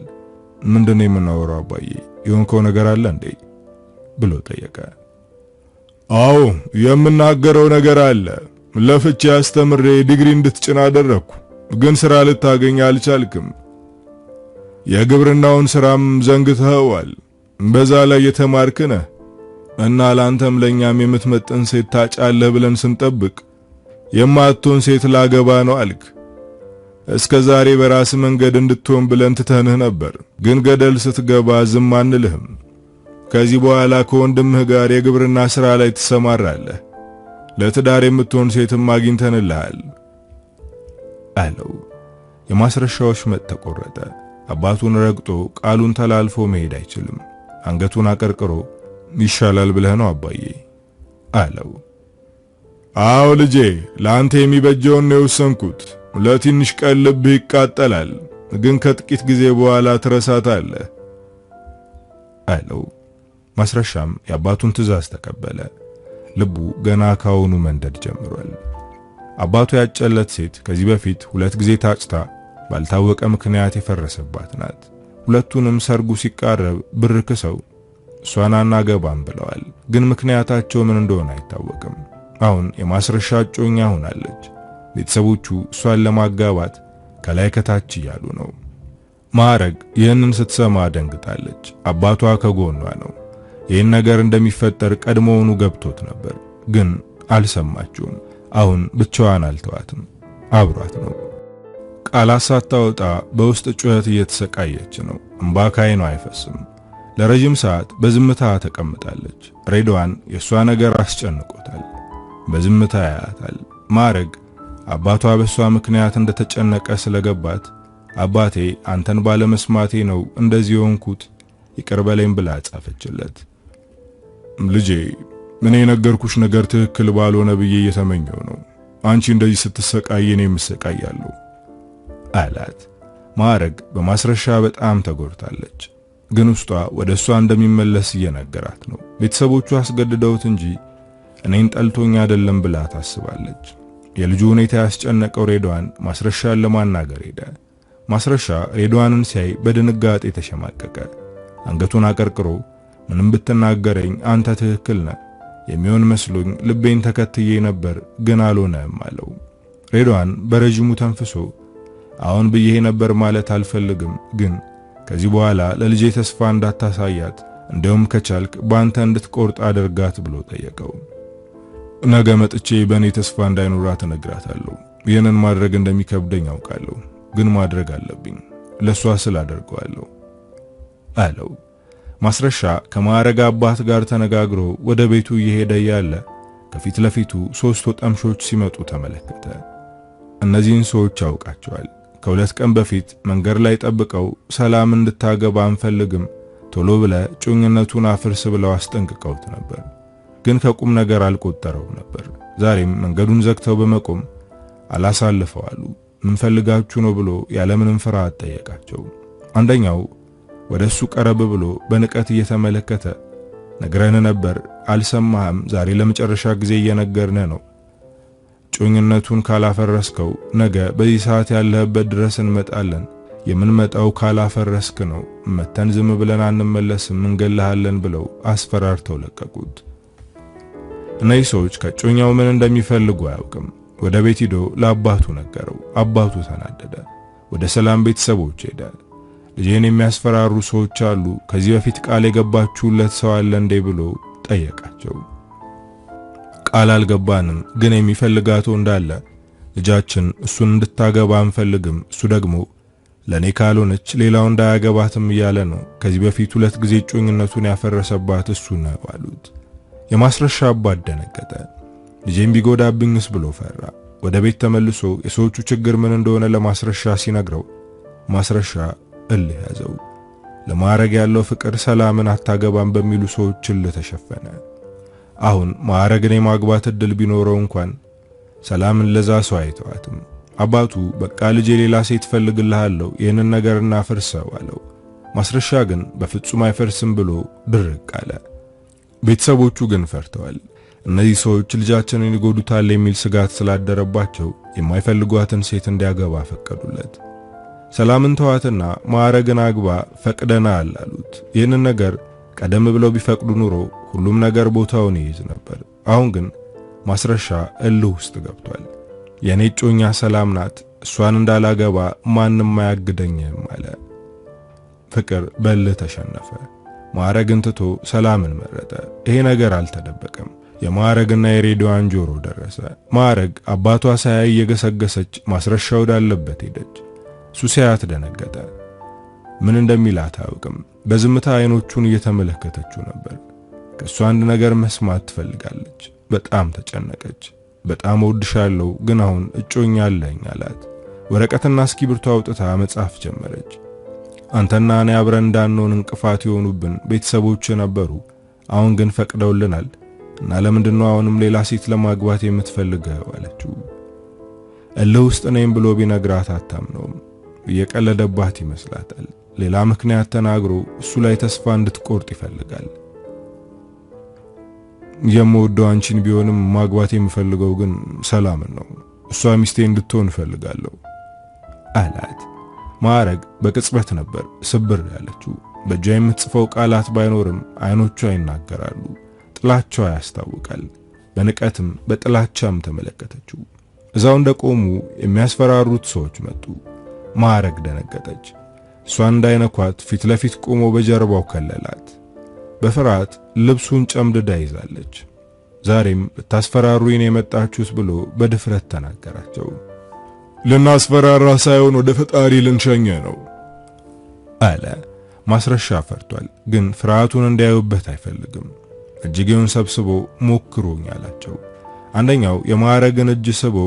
ምንድነው የምናወራው አባዬ? የሆንከው ነገር አለ እንዴ ብሎ ጠየቀ። አዎ የምናገረው ነገር አለ። ለፍቼ አስተምሬ ዲግሪ እንድትጭን አደረኩ፣ ግን ስራ ልታገኝ አልቻልክም። የግብርናውን ስራም ዘንግተኸዋል። በዛ ላይ የተማርክ ነህ እና ላንተም ለኛም የምትመጥን ሴት ታጫለህ ብለን ስንጠብቅ የማትሆን ሴት ላገባ ነው አልክ። እስከ ዛሬ በራስ መንገድ እንድትሆን ብለን ትተንህ ነበር፣ ግን ገደል ስትገባ ዝም አንልህም። ከዚህ በኋላ ከወንድምህ ጋር የግብርና ስራ ላይ ትሰማራለህ። ለትዳር የምትሆን ሴትም አግኝተንልሃል አለው። የማስረሻዎች መጥ ተቆረጠ። አባቱን ረግጦ ቃሉን ተላልፎ መሄድ አይችልም። አንገቱን አቀርቅሮ ይሻላል ብለህ ነው አባዬ አለው። አዎ ልጄ፣ ላንተ የሚበጀውን ነው የወሰንኩት። ለትንሽ ቀን ልብህ ይቃጠላል፣ ግን ከጥቂት ጊዜ በኋላ ትረሳታለህ አለው። ማስረሻም የአባቱን ትእዛዝ ተቀበለ። ልቡ ገና ካሁኑ መንደድ ጀምሯል። አባቱ ያጨለት ሴት ከዚህ በፊት 2 ጊዜ ታጭታ ባልታወቀ ምክንያት የፈረሰባት ናት። ሁለቱንም ሰርጉ ሲቃረብ ብር ክሰው እሷን አናገባም ብለዋል። ግን ምክንያታቸው ምን እንደሆነ አይታወቅም። አሁን የማስረሻ እጮኛ ሆናለች። ቤተሰቦቹ እሷን ለማጋባት ከላይ ከታች እያሉ ነው። ማዕረግ ይህንን ስትሰማ ደንግጣለች። አባቷ ከጎኗ ነው። ይህን ነገር እንደሚፈጠር ቀድሞውኑ ገብቶት ነበር፣ ግን አልሰማችውም። አሁን ብቻዋን አልተዋትም፣ አብሯት ነው። ቃላት ሳታወጣ በውስጥ ጩኸት እየተሰቃየች ነው። እንባ ከዓይኗ አይፈስም። ለረጅም ሰዓት በዝምታ ተቀምጣለች። ሬድዋን የሷ ነገር አስጨንቆታል። በዝምታ ያያታል። ማዕረግ አባቷ በሷ ምክንያት እንደተጨነቀ ስለገባት አባቴ አንተን ባለመስማቴ ነው እንደዚህ ሆንኩት ይቅር በለኝ ብላ ጻፈችለት። ልጄ ምን የነገርኩሽ ነገር ትክክል ባልሆነ ብዬ እየተመኘው ነው። አንቺ እንደዚህ ስትሰቃይ እኔም እሰቃያለሁ አላት። ማዕረግ በማስረሻ በጣም ተጎድታለች፣ ግን ውስጧ ወደ እሷ እንደሚመለስ እየነገራት ነው። ቤተሰቦቹ አስገድደውት እንጂ እኔን ጠልቶኝ አይደለም ብላ ታስባለች። የልጁ ሁኔታ ያስጨነቀው ሬድዋን ማስረሻን ለማናገር ሄደ። ማስረሻ ሬድዋንን ሲያይ በድንጋጤ ተሸማቀቀ። አንገቱን አቀርቅሮ ምንም ብትናገረኝ አንተ ትክክል ነህ፣ የሚሆን መስሎኝ ልቤን ተከትዬ ነበር ግን አልሆነም አለው። ሬድዋን በረጅሙ ተንፍሶ አሁን ብዬ ነበር ማለት አልፈልግም፣ ግን ከዚህ በኋላ ለልጄ ተስፋ እንዳታሳያት፣ እንደውም ከቻልክ ባንተ እንድትቆርጥ አድርጋት ብሎ ጠየቀው። ነገ መጥቼ በእኔ ተስፋ እንዳይኖራት እነግራታለሁ። ይህንን ማድረግ እንደሚከብደኝ አውቃለሁ፣ ግን ማድረግ አለብኝ። ለሷ ስላደርገዋለሁ አለው። ማስረሻ ከማዕረግ አባት ጋር ተነጋግሮ ወደ ቤቱ እየሄደ ያለ ከፊት ለፊቱ 3 ወጠምሾች ሲመጡ ተመለከተ። እነዚህን ሰዎች ያውቃቸዋል። ከ2 ቀን በፊት መንገድ ላይ ጠብቀው ሰላም እንድታገባ አንፈልግም፣ ቶሎ ብለ ጩኝነቱን አፍርስ ብለው አስጠንቅቀውት ነበር። ግን ከቁም ነገር አልቆጠረው ነበር። ዛሬም መንገዱን ዘግተው በመቆም አላሳልፈው አሉ። ምን ፈልጋችሁ ነው ብሎ ያለምንም ፍርሃት ጠየቃቸው። አንደኛው ወደሱ ቀረብ ብሎ በንቀት እየተመለከተ ነግረን ነበር፣ አልሰማህም? ዛሬ ለመጨረሻ ጊዜ እየነገርነ ነው። ጩኝነቱን ካላፈረስከው ነገ በዚህ ሰዓት ያለህበት ድረስ እንመጣለን። የምንመጣው ካላፈረስክ ነው። መተን ዝም ብለን አንመለስም፣ እንገላሃለን ብለው አስፈራርተው ለቀቁት። እነዚህ ሰዎች ከጮኛው ምን እንደሚፈልጉ አያውቅም። ወደ ቤት ሄዶ ለአባቱ ነገረው። አባቱ ተናደደ። ወደ ሰላም ቤተሰቦች ሄደ። ልጄን የሚያስፈራሩ ሰዎች አሉ፣ ከዚህ በፊት ቃል የገባችሁለት ሰው አለ እንዴ ብሎ ጠየቃቸው። ቃል አልገባንም፣ ግን የሚፈልጋት እንዳለ ልጃችን እሱን እንድታገባ አንፈልግም፣ እሱ ደግሞ ለኔ ካልሆነች ሌላው እንዳያገባትም እያለ ነው። ከዚህ በፊት 2 ጊዜ ጮኝነቱን ያፈረሰባት እሱ ነው አሉት። የማስረሻ አባት ደነገጠ። ልጄን ቢጎዳብኝስ ብሎ ፈራ። ወደ ቤት ተመልሶ የሰዎቹ ችግር ምን እንደሆነ ለማስረሻ ሲነግረው ማስረሻ እልህ ያዘው። ለማዕረግ ያለው ፍቅር ሰላምን አታገባም በሚሉ ሰዎች እልህ ተሸፈነ። አሁን ማዕረግን የማግባት እድል ቢኖረው እንኳን ሰላምን ለዛ ሰው አይተዋትም። አባቱ በቃ ልጄ ሌላ ሴት ፈልግልሃለሁ፣ ይህንን ነገር እናፍርሰው አለው። ማስረሻ ግን በፍጹም አይፈርስም ብሎ ድርቅ አለ። ቤተሰቦቹ ግን ፈርተዋል። እነዚህ ሰዎች ልጃችንን ይጎዱታል የሚል ስጋት ስላደረባቸው የማይፈልጓትን ሴት እንዲያገባ ፈቀዱለት። ሰላምን ተዋትና ማዕረግን አግባ ፈቅደናል አሉት። ይህንን ነገር ቀደም ብለው ቢፈቅዱ ኑሮ ሁሉም ነገር ቦታውን ይይዝ ነበር። አሁን ግን ማስረሻ እልህ ውስጥ ገብቷል። የኔ ጮኛ ሰላም ናት፣ እሷን እንዳላገባ ማንም አያግደኝም አለ። ፍቅር በእልህ ተሸነፈ። ማዕረግን ትቶ ሰላምን መረጠ። ይሄ ነገር አልተደበቀም። የማዕረግና የሬድዋን ጆሮ ደረሰ። ማዕረግ አባቷ ሳያይ የገሰገሰች ማስረሻ ወዳለበት ሄደች። እሱ ሲያያት ደነገጠ። ምን እንደሚላት አያውቅም። በዝምታ አይኖቹን እየተመለከተችው ነበር። ከእሱ አንድ ነገር መስማት ትፈልጋለች። በጣም ተጨነቀች። በጣም እወድሻለሁ፣ ግን አሁን እጮኛ አለኝ አላት። ወረቀትና እስክሪብቶ አውጥታ መጻፍ ጀመረች። አንተና እኔ አብረን እንዳንሆን እንቅፋት የሆኑብን ቤተሰቦች ነበሩ፣ አሁን ግን ፈቅደውልናል እና ለምንድነው አሁንም ሌላ ሴት ለማግባት የምትፈልገው አለችው። እልህ ውስጥ ነኝ ብሎ ቢነግራት አታምነውም። እየቀለደባት ይመስላታል። ሌላ ምክንያት ተናግሮ እሱ ላይ ተስፋ እንድትቆርጥ ይፈልጋል። የምወደው አንቺን ቢሆንም ማግባት የምፈልገው ግን ሰላምን ነው። እሷ ሚስቴ እንድትሆን እፈልጋለሁ አላት። ማዕረግ በቅጽበት ነበር ስብር ያለችው። በእጇ የምትጽፈው ቃላት ባይኖርም አይኖቿ ይናገራሉ። ጥላቻዋ ያስታውቃል። በንቀትም በጥላቻም ተመለከተችው። እዛው እንደቆሙ የሚያስፈራሩት ሰዎች መጡ። ማዕረግ ደነገጠች። እሷ እንዳይነኳት ፊት ለፊት ቆሞ በጀርባው ከለላት። በፍርሃት ልብሱን ጨምድዳ ይዛለች። ዛሬም ልታስፈራሩኝ ነው የመጣችሁት ብሎ በድፍረት ተናገራቸው። ልናስፈራራ ሳይሆን ወደ ፈጣሪ ልንሸኘ ነው አለ። ማስረሻ ፈርቷል፣ ግን ፍርሃቱን እንዲያዩበት አይፈልግም። እጅጌውን ሰብስቦ ሞክሩኝ አላቸው። አንደኛው የማዕረግን እጅ ስቦ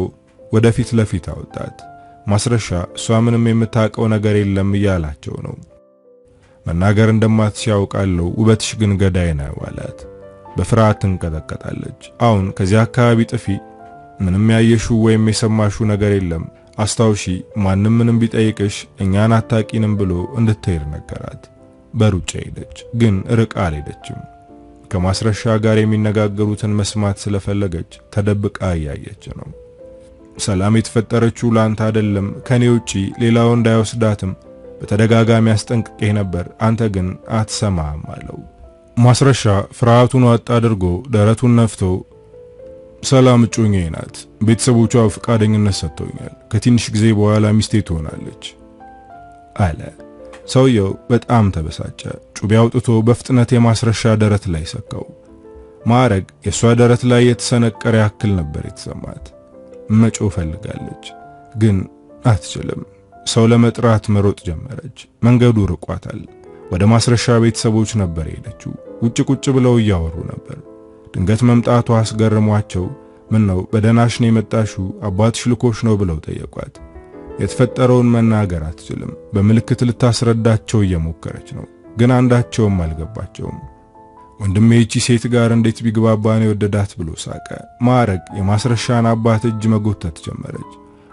ወደፊት ለፊት አወጣት። ማስረሻ እሷ ምንም የምታውቀው ነገር የለም እያላቸው ነው። መናገር እንደማትችል ያውቃለሁ፣ ውበትሽ ግን ገዳይ ነው አላት። በፍርሃት ትንቀጠቀጣለች። አሁን ከዚህ አካባቢ ጥፊ፣ ምንም ያየሽው ወይም የሰማሽው ነገር የለም፣ አስታውሺ፣ ማንም ምንም ቢጠይቅሽ እኛን አታቂንም ብሎ እንድትሄድ ነገራት። በሩጫ ሄደች፣ ግን ርቃ አልሄደችም። ከማስረሻ ጋር የሚነጋገሩትን መስማት ስለፈለገች ተደብቃ እያየች ነው። ሰላም የተፈጠረችው ላንተ አይደለም፣ ከኔ ውጪ ሌላው እንዳይወስዳትም በተደጋጋሚ አስጠንቅቄ ነበር፣ አንተ ግን አትሰማም አለው። ማስረሻ ፍርሃቱን ዋጥ አድርጎ ደረቱን ነፍቶ ሰላም እጮኛዬ ናት፣ ቤተሰቦቿ ፈቃደኝነት ሰጥተውኛል፣ ከትንሽ ጊዜ በኋላ ሚስቴ ትሆናለች አለ። ሰውየው በጣም ተበሳጨ። ጩቤ አውጥቶ በፍጥነት የማስረሻ ደረት ላይ ሰካው። ማዕረግ የሷ ደረት ላይ የተሰነቀረ ያክል ነበር የተሰማት። መጮህ ፈልጋለች፣ ግን አትችልም። ሰው ለመጥራት መሮጥ ጀመረች። መንገዱ ርቋታል። ወደ ማስረሻ ቤተሰቦች ነበር ሄደችው። ውጭ ቁጭ ብለው እያወሩ ነበር። ድንገት መምጣቷ አስገርሟቸው ምን ነው በደናሽ ነው የመጣሽው? አባትሽ ልኮሽ ነው ብለው ጠየቋት። የተፈጠረውን መናገር አትችልም። በምልክት ልታስረዳቸው እየሞከረች ነው፣ ግን አንዳቸውም አልገባቸውም። ወንድሜ እቺ ሴት ጋር እንዴት ቢግባባ ነው የወደዳት ብሎ ሳቀ። ማዕረግ የማስረሻን አባት እጅ መጎተት ጀመረች።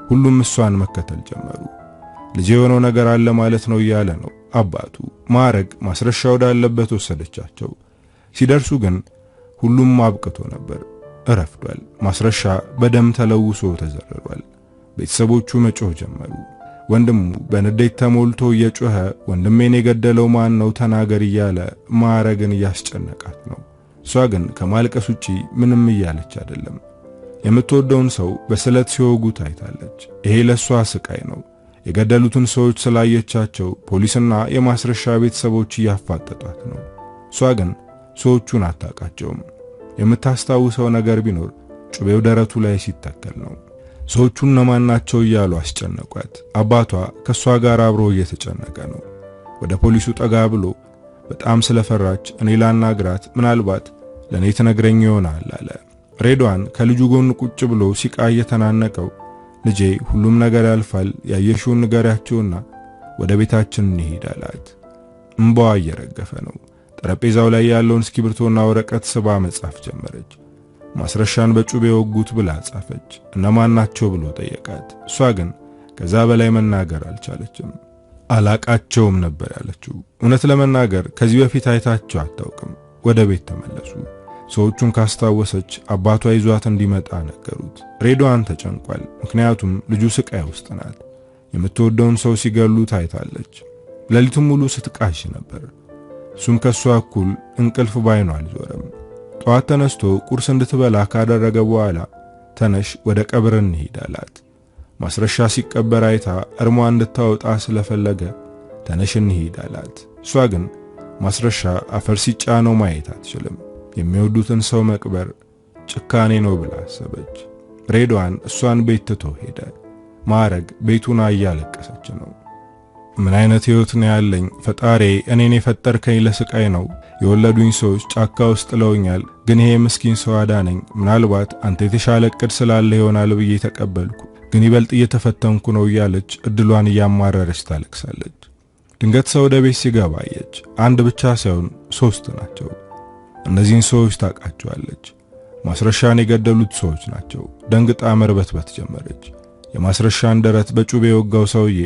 ሁሉም እሷን መከተል ጀመሩ። ልጅ የሆነው ነገር አለ ማለት ነው እያለ ነው አባቱ። ማዕረግ ማስረሻ ወዳለበት ወሰደቻቸው። ሲደርሱ ግን ሁሉም አብቅቶ ነበር። እረፍዷል። ማስረሻ በደም ተለውሶ ተዘርሯል። ቤተሰቦቹ መጮህ ጀመሩ። ወንድሙ በንዴት ተሞልቶ እየጮኸ ወንድሜን የገደለው ማን ነው ተናገር እያለ ማዕረግን እያስጨነቃት ነው። እሷ ግን ከማልቀስ ውጪ ምንም እያለች አይደለም። የምትወደውን ሰው በስለት ሲወጉ ታይታለች። ይሄ ለሷ ስቃይ ነው። የገደሉትን ሰዎች ስላየቻቸው ፖሊስና የማስረሻ ቤተሰቦች እያፋጠጧት ነው። እሷ ግን ሰዎቹን አታውቃቸውም። የምታስታውሰው ነገር ቢኖር ጩቤው ደረቱ ላይ ሲተከል ነው። ሰዎቹ እነማን ናቸው እያሉ አስጨነቋት። አባቷ ከሷ ጋር አብሮ እየተጨነቀ ነው። ወደ ፖሊሱ ጠጋ ብሎ በጣም ስለፈራች እኔ ላናግራት፣ ምናልባት ለኔ ትነግረኝ ይሆናል አለ። ሬድዋን ከልጁ ጎን ቁጭ ብሎ ሲቃ እየተናነቀው ልጄ ሁሉም ነገር ያልፋል፣ ያየሽውን ንገሪያቸውና ወደ ቤታችን እንሂድ አላት። እንባዋ እየረገፈ ነው። ጠረጴዛው ላይ ያለውን እስክሪብቶና ወረቀት ስባ መጻፍ ጀመረች። ማስረሻን በጩቤ ወጉት ብላ ጻፈች። እነማን ናቸው ብሎ ጠየቃት። እሷ ግን ከዛ በላይ መናገር አልቻለችም። አላቃቸውም ነበር ያለችው። እውነት ለመናገር ከዚህ በፊት አይታቸው አታውቅም። ወደ ቤት ተመለሱ። ሰዎቹን ካስታወሰች አባቷ ይዟት እንዲመጣ ነገሩት። ሬድዋን ተጨንቋል፣ ምክንያቱም ልጁ ስቃይ ውስጥ ናት። የምትወደውን ሰው ሲገሉ ታይታለች። ሌሊቱን ሙሉ ስትቃሽ ነበር። እሱም ከሷ እኩል እንቅልፍ ባይኗ አልዞረም። ጠዋት ተነስቶ ቁርስ እንድትበላ ካደረገ በኋላ ተነሽ ወደ ቀብር እንሂድ አላት። ማስረሻ ሲቀበር አይታ እርሟ እንድታወጣ ስለፈለገ ተነሽ እንሂድ አላት። እሷ ግን ማስረሻ አፈር ሲጫነው ማየት አትችልም። የሚወዱትን ሰው መቅበር ጭካኔ ነው ብላ አሰበች። ሬድዋን እሷን ቤት ትቶ ሄደ። ማዕረግ ቤቱን እያለቀሰች ነው። ምን አይነት ህይወት ነው ያለኝ? ፈጣሪ እኔን የፈጠርከኝ ለስቃይ ነው። የወለዱኝ ሰዎች ጫካ ውስጥ ጥለውኛል፣ ግን ይሄ ምስኪን ሰው አዳነኝ። ምናልባት አንተ የተሻለ ዕቅድ ስላለ ይሆናል ብዬ ተቀበልኩ፣ ግን ይበልጥ እየተፈተንኩ ነው እያለች እድሏን እያማረረች ታለቅሳለች። ድንገት ሰው ወደ ቤት ሲገባ አየች። አንድ ብቻ ሳይሆን 3 ናቸው። እነዚህን ሰዎች ታውቃቸዋለች። ማስረሻን የገደሉት ሰዎች ናቸው። ደንግጣ መርበትበት ጀመረች። የማስረሻን ደረት በጩቤ የወጋው ሰውዬ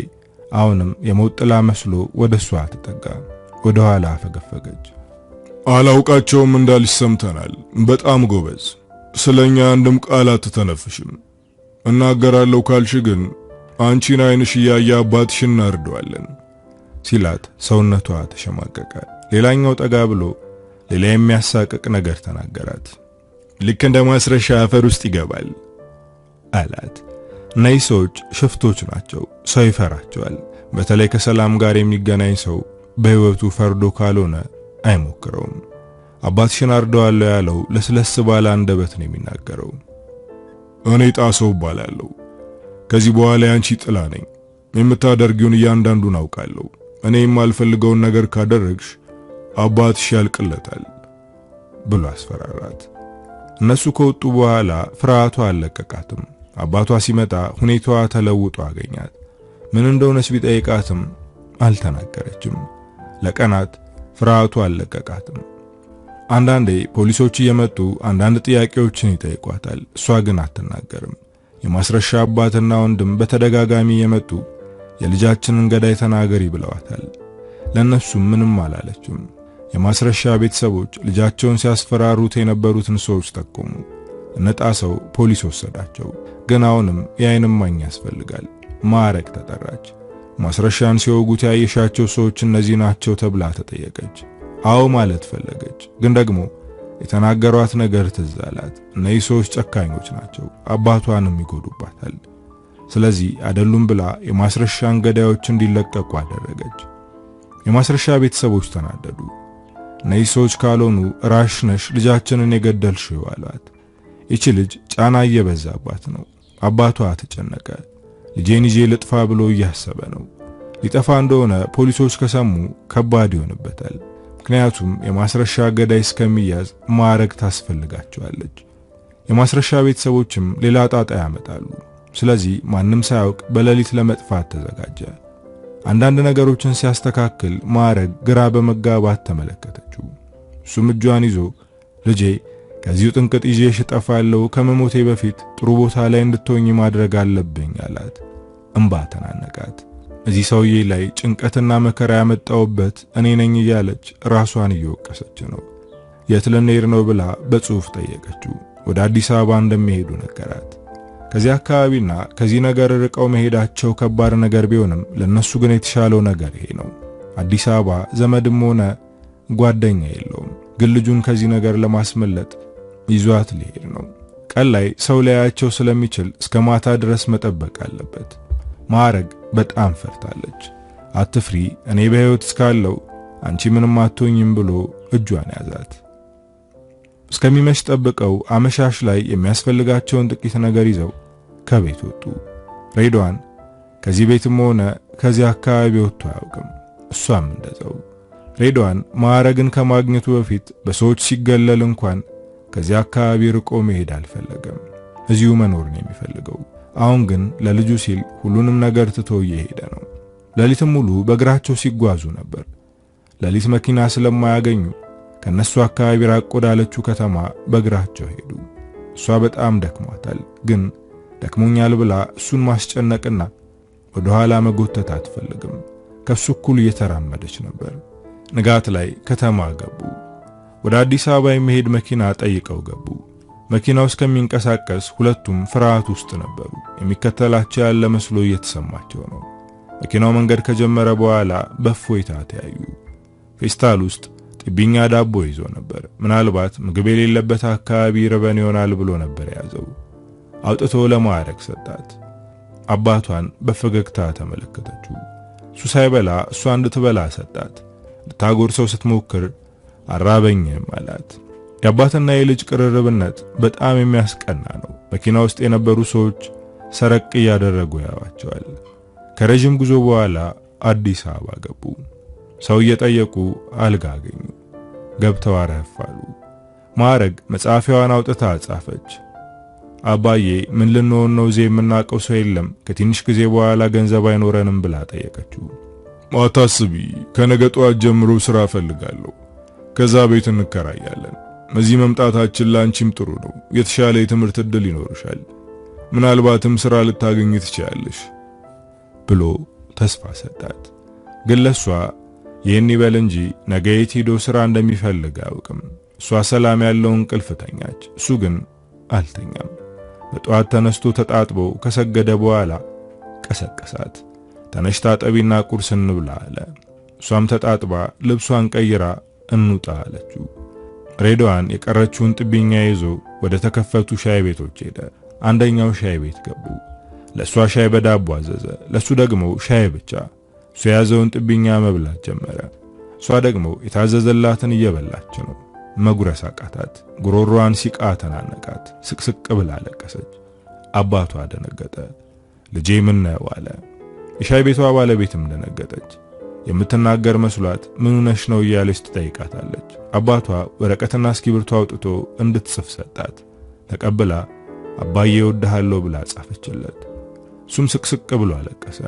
አሁንም የሞት ጥላ መስሎ ወደሷ ተጠጋ። ወደ ኋላ አፈገፈገች። አላውቃቸውም እንዳልሽ ሰምተናል። በጣም ጎበዝ። ስለኛ አንድም ቃል አትተነፍሽም። እናገራለሁ ካልሽ ግን አንቺን አይንሽ እያየ አባትሽን እናርደዋለን ሲላት ሰውነቷ ተሸማቀቀ። ሌላኛው ጠጋ ብሎ ሌላ የሚያሳቅቅ ነገር ተናገራት። ልክ እንደ ማስረሻ አፈር ውስጥ ይገባል አላት። እነዚህ ሰዎች ሽፍቶች ናቸው። ሰው ይፈራቸዋል። በተለይ ከሰላም ጋር የሚገናኝ ሰው በህይወቱ ፈርዶ ካልሆነ አይሞክረውም። አባትሽን አርደዋለሁ ያለው ለስለስ ባለ አንደበት ነው የሚናገረው። እኔ ጣሰው እባላለሁ። ከዚህ በኋላ ያንቺ ጥላ ነኝ። የምታደርጊውን እያንዳንዱን አውቃለሁ። እኔ የማልፈልገውን ነገር ካደረግሽ አባትሽ ያልቅለታል ብሎ አስፈራራት። እነሱ ከወጡ በኋላ ፍርሃቷ አልለቀቃትም። አባቷ ሲመጣ ሁኔታዋ ተለውጦ አገኛት። ምን እንደሆነች ቢጠይቃትም አልተናገረችም። ለቀናት ፍርሃቷ አልለቀቃትም። አንዳንዴ ፖሊሶች እየመጡ አንዳንድ ጥያቄዎችን ይጠይቋታል። እሷ ግን አትናገርም። የማስረሻ አባትና ወንድም በተደጋጋሚ እየመጡ የልጃችንን ገዳይ ተናገሪ ብለዋታል። ለነሱም ምንም አላለችም። የማስረሻ ቤተሰቦች ልጃቸውን ሲያስፈራሩት የነበሩትን ሰዎች ጠቆሙ። እነጣሰው ፖሊስ ወሰዳቸው። ግን አሁንም የዓይን እማኝ ያስፈልጋል። ማዕረግ ተጠራች። ማስረሻን ሲወጉት ያየሻቸው ሰዎች እነዚህ ናቸው ተብላ ተጠየቀች። አዎ ማለት ፈለገች። ግን ደግሞ የተናገሯት ነገር ትዝ አላት። እነዚህ ሰዎች ጨካኞች ናቸው፣ አባቷንም ይጎዱባታል። ስለዚህ አይደሉም ብላ የማስረሻን ገዳዮች እንዲለቀቁ አደረገች። የማስረሻ ቤተሰቦች ተናደዱ። እነዚህ ሰዎች ካልሆኑ ራሽ ነሽ ልጃችንን የገደልሽው አሏት። ይቺ ልጅ ጫና እየበዛባት ነው። አባቷ ተጨነቀ። ልጄን ይዤ ልጥፋ ብሎ እያሰበ ነው። ሊጠፋ እንደሆነ ፖሊሶች ከሰሙ ከባድ ይሆንበታል። ምክንያቱም የማስረሻ ገዳይ እስከሚያዝ ማዕረግ ታስፈልጋቸዋለች። የማስረሻ ቤተሰቦችም ሌላ ጣጣ ያመጣሉ። ስለዚህ ማንም ሳያውቅ በሌሊት ለመጥፋት ተዘጋጀ። አንዳንድ ነገሮችን ሲያስተካክል ማዕረግ ግራ በመጋባት ተመለከተችው። እሱም እጇን ይዞ ልጄ ከዚሁ ጥንቅጥ ይዤሽ እጠፋለሁ፣ ከመሞቴ በፊት ጥሩ ቦታ ላይ እንድትሆኚ ማድረግ አለብኝ አላት። እንባ ተናነቃት። እዚህ ሰውዬ ላይ ጭንቀትና መከራ ያመጣውበት እኔ ነኝ እያለች ራሷን እየወቀሰች ነው። የት ልንሄድ ነው ብላ በጽሑፍ ጠየቀችው። ወደ አዲስ አበባ እንደሚሄዱ ነገራት። ከዚህ አካባቢና ከዚህ ነገር ርቀው መሄዳቸው ከባድ ነገር ቢሆንም ለነሱ ግን የተሻለው ነገር ይሄ ነው። አዲስ አበባ ዘመድም ሆነ ጓደኛ የለውም። ግን ልጁን ከዚህ ነገር ለማስመለጥ ይዟት ሊሄድ ነው። ቀን ላይ ሰው ሊያያቸው ስለሚችል እስከ ማታ ድረስ መጠበቅ አለበት። ማዕረግ በጣም ፈርታለች። አትፍሪ፣ እኔ በሕይወት እስካለው አንቺ ምንም አትሆኝም ብሎ እጇን ያዛት። እስከሚመሽ ጠብቀው አመሻሽ ላይ የሚያስፈልጋቸውን ጥቂት ነገር ይዘው ከቤት ወጡ። ሬድዋን ከዚህ ቤትም ሆነ ከዚህ አካባቢ ወጥቶ አያውቅም። እሷም እንደዛው። ሬድዋን ማዕረግን ከማግኘቱ በፊት በሰዎች ሲገለል እንኳን ከዚህ አካባቢ ርቆ መሄድ አልፈለገም። እዚሁ መኖር ነው የሚፈልገው። አሁን ግን ለልጁ ሲል ሁሉንም ነገር ትቶ እየሄደ ነው። ሌሊትም ሙሉ በእግራቸው ሲጓዙ ነበር። ሌሊት መኪና ስለማያገኙ ከነሱ አካባቢ ራቅ ወዳለችው ከተማ በእግራቸው ሄዱ። እሷ በጣም ደክሟታል። ግን ደክሞኛል ብላ እሱን ማስጨነቅና ወደ ኋላ መጎተት አትፈልግም። ከሱ እኩል እየተራመደች ነበር። ንጋት ላይ ከተማ ገቡ። ወደ አዲስ አበባ የሚሄድ መኪና ጠይቀው ገቡ። መኪናው እስከሚንቀሳቀስ ሁለቱም ፍርሃት ውስጥ ነበሩ። የሚከተላቸው ያለ መስሎ እየተሰማቸው ነው። መኪናው መንገድ ከጀመረ በኋላ በእፎይታ ተያዩ። ፌስታል ውስጥ ጥብኛ ዳቦ ይዞ ነበር። ምናልባት ምግብ የሌለበት አካባቢ ይርበን ይሆናል ብሎ ነበር ያዘው። አውጥቶ ለማዕረግ ሰጣት። አባቷን በፈገግታ ተመለከተችው። እሱ ሳይበላ እሷ እንድትበላ ሰጣት። ልታጎርሰው ስትሞክር አራበኝም አላት። የአባትና የልጅ ቅርርብነት በጣም የሚያስቀና ነው። መኪና ውስጥ የነበሩ ሰዎች ሰረቅ እያደረጉ ያዋቸዋል። ከረጅም ጉዞ በኋላ አዲስ አበባ ገቡ። ሰው እየጠየቁ አልጋ አገኙ። ገብተው አረፋሉ። ማዕረግ መጻፊያዋን አውጥታ ጻፈች። አባዬ ምን ልንሆን ነው? እዚህ የምናውቀው ሰው የለም። ከትንሽ ጊዜ በኋላ ገንዘብ አይኖረንም ብላ ጠየቀችው። አታስቢ፣ ከነገ ጠዋት ጀምሮ ስራ ፈልጋለሁ። ከዛ ቤት እንከራያለን። እዚህ መምጣታችን ላንቺም ጥሩ ነው። የተሻለ የትምህርት ዕድል ይኖርሻል። ምናልባትም ስራ ልታገኝ ትችያለሽ ብሎ ተስፋ ሰጣት። ግን ለሷ ይህን ይበል እንጂ ነገ የት ሄዶ ስራ እንደሚፈልግ አያውቅም። እሷ ሰላም ያለው እንቅልፍ ተኛች። እሱ ግን አልተኛም። በጠዋት ተነስቶ ተጣጥቦ ከሰገደ በኋላ ቀሰቀሳት። ተነሽ ታጠቢና ቁርስ እንብላ አለ። እሷም ተጣጥባ ልብሷን ቀይራ እንውጣ አለችው። ሬድዋን የቀረችውን ጥብኛ ይዞ ወደ ተከፈቱ ሻይ ቤቶች ሄደ። አንደኛው ሻይ ቤት ገቡ። ለሷ ሻይ በዳቦ አዘዘ። ለሱ ደግሞ ሻይ ብቻ። እሱ የያዘውን ጥብኛ መብላት ጀመረ። እሷ ደግሞ የታዘዘላትን እየበላች ነው። መጉረስ አቃታት። ጉሮሮዋን ሲቃ ተናነቃት። ስቅስቅ ብላ አለቀሰች። አባቷ ደነገጠ። ልጄ ምን ነው አለ። የሻይ ቤቷ ባለቤትም ደነገጠች። የምትናገር መስሏት ምን ሆነሽ ነው እያለች ትጠይቃታለች። አባቷ ወረቀትና እስክሪብቶ አውጥቶ እንድትጽፍ ሰጣት። ተቀብላ አባዬ እወድሃለሁ ብላ ጻፈችለት። እሱም ስቅስቅ ብሎ አለቀሰ።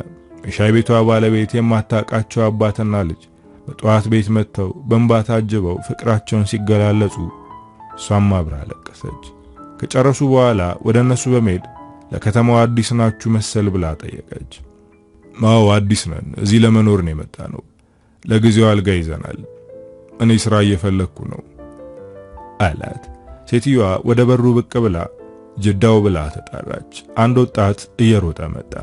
የሻይ ቤቷ ባለቤት የማታውቃቸው አባትና ልጅ በጠዋት ቤት መጥተው በእንባ ታጅበው ፍቅራቸውን ሲገላለጹ እሷም አብራ አለቀሰች። ከጨረሱ በኋላ ወደ እነሱ በመሄድ ለከተማው አዲስ ናችሁ መሰል ብላ ጠየቀች። ማው አዲስ ነን፣ እዚህ ለመኖር ነው የመጣ ነው። ለጊዜው አልጋ ይዘናል። እኔ ስራ እየፈለኩ ነው አላት። ሴትዮዋ ወደ በሩ ብቅ ብላ ጅዳው ብላ ተጣራች። አንድ ወጣት እየሮጠ መጣ።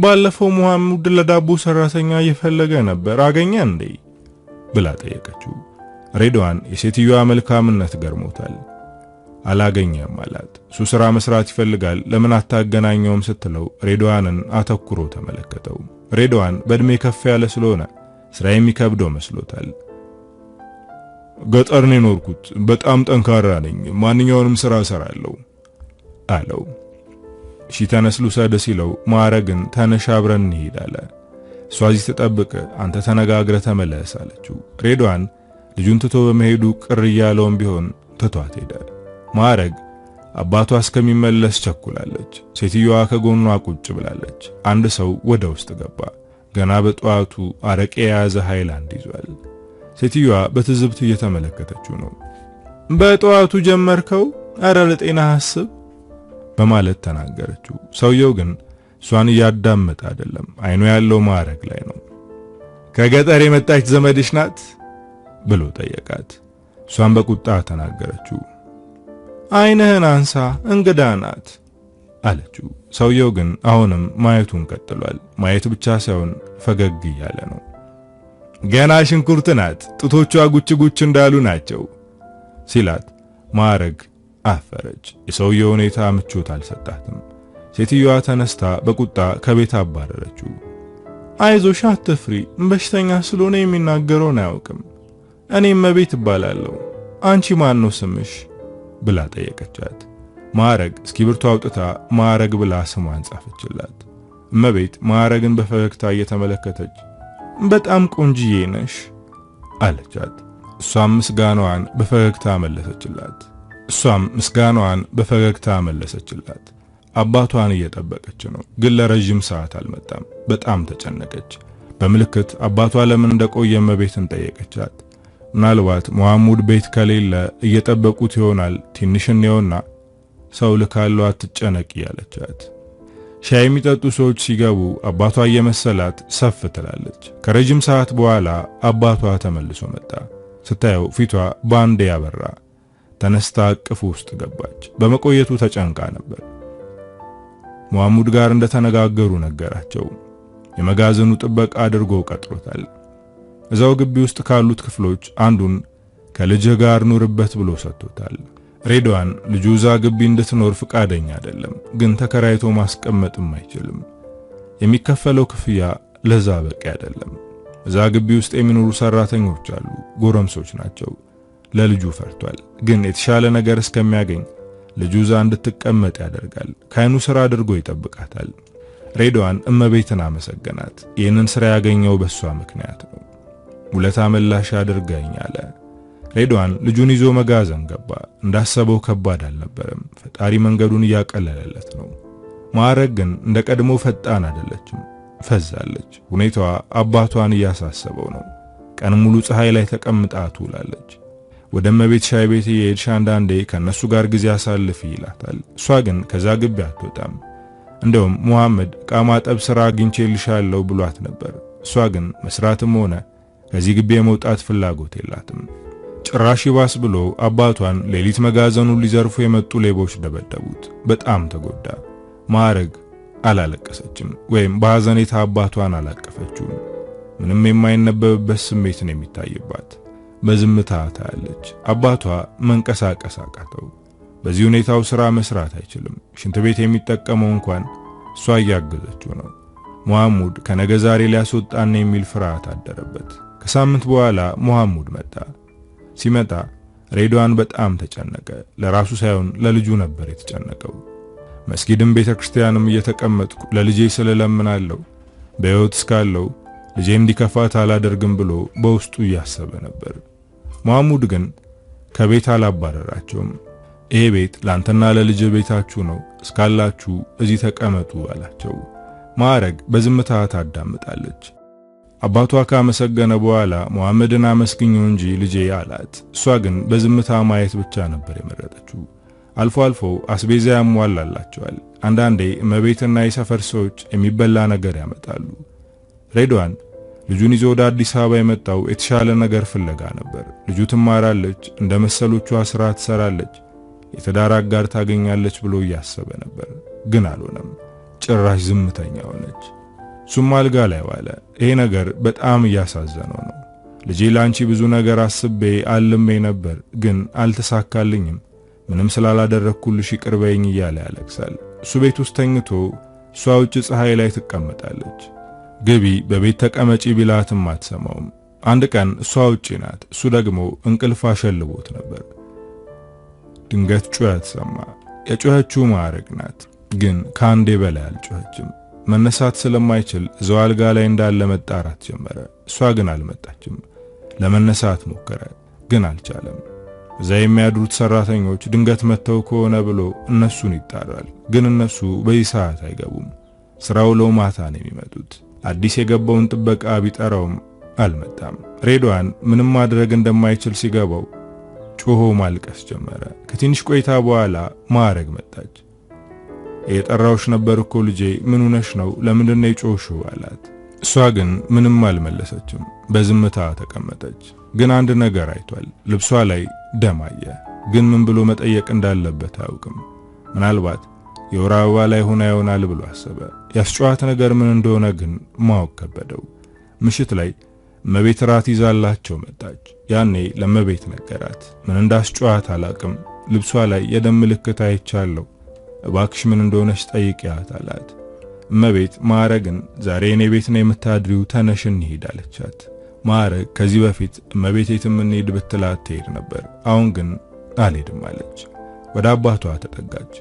ባለፈው መሐሙድ ለዳቦ ሰራተኛ እየፈለገ ነበር፣ አገኘ እንዴ ብላ ጠየቀችው። ሬድዋን የሴትዮዋ መልካምነት ገርሞታል። አላገኘም አላት። እሱ ስራ መስራት ይፈልጋል፣ ለምን አታገናኘውም ስትለው ሬድዋንን አተኩሮ ተመለከተው። ሬድዋን በእድሜ ከፍ ያለ ስለሆነ ስራ የሚከብደው መስሎታል። ገጠር ነው የኖርኩት፣ በጣም ጠንካራ ነኝ፣ ማንኛውንም ስራ እሰራለሁ አለው። እሺ ተነስ ልውሰድ ሲለው ማዕረግን ተነሽ አብረን እንሂድ አለ። እሷ እዚህ ተጠብቅ፣ አንተ ተነጋግረህ ተመለስ አለችው። ሬድዋን ልጁን ትቶ በመሄዱ ቅር እያለውም ቢሆን ትቷት ሄደ። ማዕረግ አባቷ እስከሚመለስ ቸኩላለች። ሴትዮዋ ከጎኗ ቁጭ ብላለች። አንድ ሰው ወደ ውስጥ ገባ። ገና በጠዋቱ አረቄ የያዘ ሃይላንድ ይዟል። ሴትዮዋ በትዝብት እየተመለከተችው ነው። በጠዋቱ ጀመርከው? አረ ለጤና አስብ በማለት ተናገረችው። ሰውየው ግን እሷን እያዳመጠ አይደለም። አይኑ ያለው ማዕረግ ላይ ነው። ከገጠር የመጣች ዘመድሽ ናት ብሎ ጠየቃት። እሷን በቁጣ ተናገረችው። አይንህን አንሳ፣ እንግዳ ናት አለችው። ሰውየው ግን አሁንም ማየቱን ቀጥሏል። ማየት ብቻ ሳይሆን ፈገግ እያለ ነው። ገና ሽንኩርት ናት፣ ጡቶቿ ጉች ጉች እንዳሉ ናቸው ሲላት ማዕረግ አፈረች። የሰውየው ሁኔታ ምቾት አልሰጣትም። ሴትዮዋ ተነስታ በቁጣ ከቤት አባረረችው። አይዞሽ አትፍሪ፣ በሽተኛ ስለሆነ የሚናገረውን አያውቅም። እኔም መቤት እባላለሁ፣ አንቺ ማን ነው ስምሽ ብላ ጠየቀቻት። ማዕረግ እስክሪብቶ አውጥታ ማዕረግ ብላ ስሟን ጻፈችላት። እመቤት ማዕረግን በፈገግታ እየተመለከተች በጣም ቆንጅዬ ነሽ አለቻት። እሷም ምስጋናዋን በፈገግታ መለሰችላት። አባቷን እየጠበቀች ነው፣ ግን ለረጅም ሰዓት አልመጣም። በጣም ተጨነቀች። በምልክት አባቷ ለምን እንደቆየ እመቤትን ጠየቀቻት። ምናልባት መሐሙድ ቤት ከሌለ እየጠበቁት ይሆናል፣ ትንሽን ነውና ሰው ልካለው አትጨነቂ ያለቻት። ሻይ የሚጠጡ ሰዎች ሲገቡ አባቷ እየመሰላት ሰፍ ትላለች። ከረጅም ሰዓት በኋላ አባቷ ተመልሶ መጣ። ስታየው ፊቷ ባንዴ ያበራ። ተነስታ እቅፉ ውስጥ ገባች። በመቆየቱ ተጨንቃ ነበር። መሐሙድ ጋር እንደተነጋገሩ ነገራቸው። የመጋዘኑ ጥበቃ አድርጎ ቀጥሮታል። እዛው ግቢ ውስጥ ካሉት ክፍሎች አንዱን ከልጅህ ጋር ኑርበት ብሎ ሰጥቶታል። ሬድዋን ልጁ እዛ ግቢ እንድትኖር ፍቃደኛ አይደለም፣ ግን ተከራይቶ ማስቀመጥም አይችልም። የሚከፈለው ክፍያ ለዛ በቂ አይደለም። እዛ ግቢ ውስጥ የሚኖሩ ሰራተኞች አሉ፣ ጎረምሶች ናቸው። ለልጁ ፈርቷል፣ ግን የተሻለ ነገር እስከሚያገኝ ልጁ እዛ እንድትቀመጥ ያደርጋል። ካይኑ ስራ አድርጎ ይጠብቃታል። ሬድዋን እመቤትን አመሰገናት። ይህንን ስራ ያገኘው በሷ ምክንያት ነው። ውለታ መላሽ አድርገኝ አለ። ሬድዋን ልጁን ይዞ መጋዘን ገባ። እንዳሰበው ከባድ አልነበረም። ፈጣሪ መንገዱን እያቀለለለት ነው። ማዕረግ ግን እንደ ቀድሞ ፈጣን አይደለችም፣ ፈዛለች። ሁኔታዋ አባቷን እያሳሰበው ነው። ቀን ሙሉ ፀሐይ ላይ ተቀምጣ ትውላለች። ወደ እመቤት ሻይ ቤት እየሄድሽ አንዳንዴ ከነሱ ጋር ጊዜ አሳልፊ ይላታል። እሷ ግን ከዛ ግቢ አትወጣም። እንደውም መሐመድ ዕቃ ማጠብ ስራ አግኝቼልሻለሁ ብሏት ነበር። እሷ ግን መስራትም ሆነ ከዚህ ግቢ የመውጣት ፍላጎት የላትም። ጭራሽ ይባስ ብሎ አባቷን ሌሊት መጋዘኑን ሊዘርፉ የመጡ ሌቦች ደበደቡት። በጣም ተጎዳ። ማዕረግ አላለቀሰችም ወይም በሐዘኔታ አባቷን አላቀፈችውም። ምንም የማይነበብበት ስሜትን የሚታይባት በዝምታ ታያለች። አባቷ መንቀሳቀስ አቃተው። በዚህ ሁኔታው ስራ መስራት አይችልም። ሽንት ቤት የሚጠቀመው እንኳን እሷ እያገዘችው ነው። መሐሙድ ከነገ ዛሬ ሊያስወጣን የሚል ፍርሃት አደረበት። ከሳምንት በኋላ መሐሙድ መጣ። ሲመጣ ሬድዋን በጣም ተጨነቀ። ለራሱ ሳይሆን ለልጁ ነበር የተጨነቀው። መስጊድም ቤተክርስቲያንም እየተቀመጥኩ ለልጄ ስለለምናለሁ በሕይወት እስካለው ልጄ እንዲከፋት አላደርግም ብሎ በውስጡ እያሰበ ነበር። መሐሙድ ግን ከቤት አላባረራቸውም። ይሄ ቤት ላንተና ለልጅ ቤታችሁ ነው፣ እስካላችሁ እዚህ ተቀመጡ አላቸው። ማዕረግ በዝምታ ታዳምጣለች። አባቷ ካመሰገነ በኋላ መሐመድን አመስግኘው እንጂ ልጄ አላት። እሷ ግን በዝምታ ማየት ብቻ ነበር የመረጠችው። አልፎ አልፎ አስቤዛ ያሟላላቸዋል። አንዳንዴ እመቤትና የሰፈር ሰዎች የሚበላ ነገር ያመጣሉ። ሬድዋን ልጁን ይዞ ወደ አዲስ አበባ የመጣው የተሻለ ነገር ፍለጋ ነበር። ልጁ ትማራለች፣ እንደ መሰሎቿ ስራ ትሰራለች፣ የትዳር አጋር ታገኛለች ብሎ እያሰበ ነበር። ግን አልሆነም። ጭራሽ ዝምተኛ ሆነች። እሱም አልጋ ላይ ዋለ። ይሄ ነገር በጣም እያሳዘነው ነው። ልጄ ላንቺ ብዙ ነገር አስቤ አልሜ ነበር፣ ግን አልተሳካልኝም፣ ምንም ስላላደረኩልሽ ይቅር በይኝ እያለ ያለቅሳል። እሱ ቤት ውስጥ ተኝቶ እሷ ውጭ ፀሐይ ላይ ትቀመጣለች። ግቢ በቤት ተቀመጪ ቢላትም አትሰማውም። አንድ ቀን እሷ ውጪ ናት፣ እሱ ደግሞ እንቅልፍ አሸልቦት ነበር። ድንገት ጩኸት ሰማ። የጩኸችው ማዕረግ ናት፣ ግን ከአንዴ በላይ አልጮኸችም። መነሳት ስለማይችል እዛው አልጋ ላይ እንዳለ መጣራት ጀመረ። እሷ ግን አልመጣችም። ለመነሳት ሞከረ፣ ግን አልቻለም። እዛ የሚያድሩት ሰራተኞች ድንገት መተው ከሆነ ብሎ እነሱን ይጣራል፣ ግን እነሱ በዚህ ሰዓት አይገቡም። ስራው ለማታ ነው የሚመጡት። አዲስ የገባውን ጥበቃ ቢጠራውም አልመጣም። ሬድዋን ምንም ማድረግ እንደማይችል ሲገባው ጮሆ ማልቀስ ጀመረ። ከትንሽ ቆይታ በኋላ ማዕረግ መጣች። የጠራውሽ ነበር እኮ ልጄ፣ ምን ሆነሽ ነው? ለምንድን ነው የጮህሽው? አላት። እሷ ግን ምንም አልመለሰችም። በዝምታ ተቀመጠች። ግን አንድ ነገር አይቷል። ልብሷ ላይ ደም አየ። ግን ምን ብሎ መጠየቅ እንዳለበት አያውቅም። ምናልባት የወር አበባ ላይ ሆና ይሆናል ብሎ አሰበ። ያስጨዋት ነገር ምን እንደሆነ ግን ማወቅ ከበደው። ምሽት ላይ እመቤት ራት ይዛላቸው መጣች። ያኔ ለእመቤት ነገራት። ምን እንዳስጨዋት አላቅም፣ ልብሷ ላይ የደም ምልክት አይቻለሁ፣ እባክሽ ምን እንደሆነች ጠይቂያት አላት። እመቤት ማዕረግን ዛሬ እኔ ቤት ነው የምታድሪው፣ ተነሽ እንሂድ አለቻት። ማዕረግ ከዚህ በፊት እመቤት የትም እንሂድ ብትላት ትሄድ ነበር። አሁን ግን አልሄድም አለች። ወደ አባቷ ተጠጋች።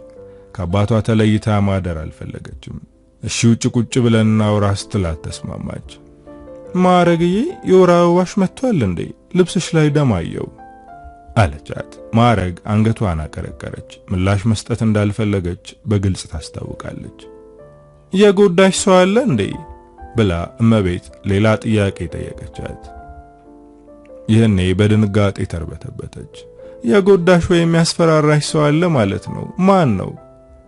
ከአባቷ ተለይታ ማደር አልፈለገችም። እሺ ውጭ ቁጭ ብለን እናውራ ስትላት ተስማማች። ማዕረግዬ የወር አበባሽ መጥቷል እንዴ? ልብስሽ ላይ ደም አየው አለቻት። ማዕረግ አንገቷን አቀረቀረች። ምላሽ መስጠት እንዳልፈለገች በግልጽ ታስታውቃለች። የጎዳሽ ሰው አለ እንዴ ብላ እመቤት ሌላ ጥያቄ ጠየቀቻት። ይህኔ በድንጋጤ ተርበተበተች። የጎዳሽ ወይም ያስፈራራሽ ሰው አለ ማለት ነው? ማን ነው?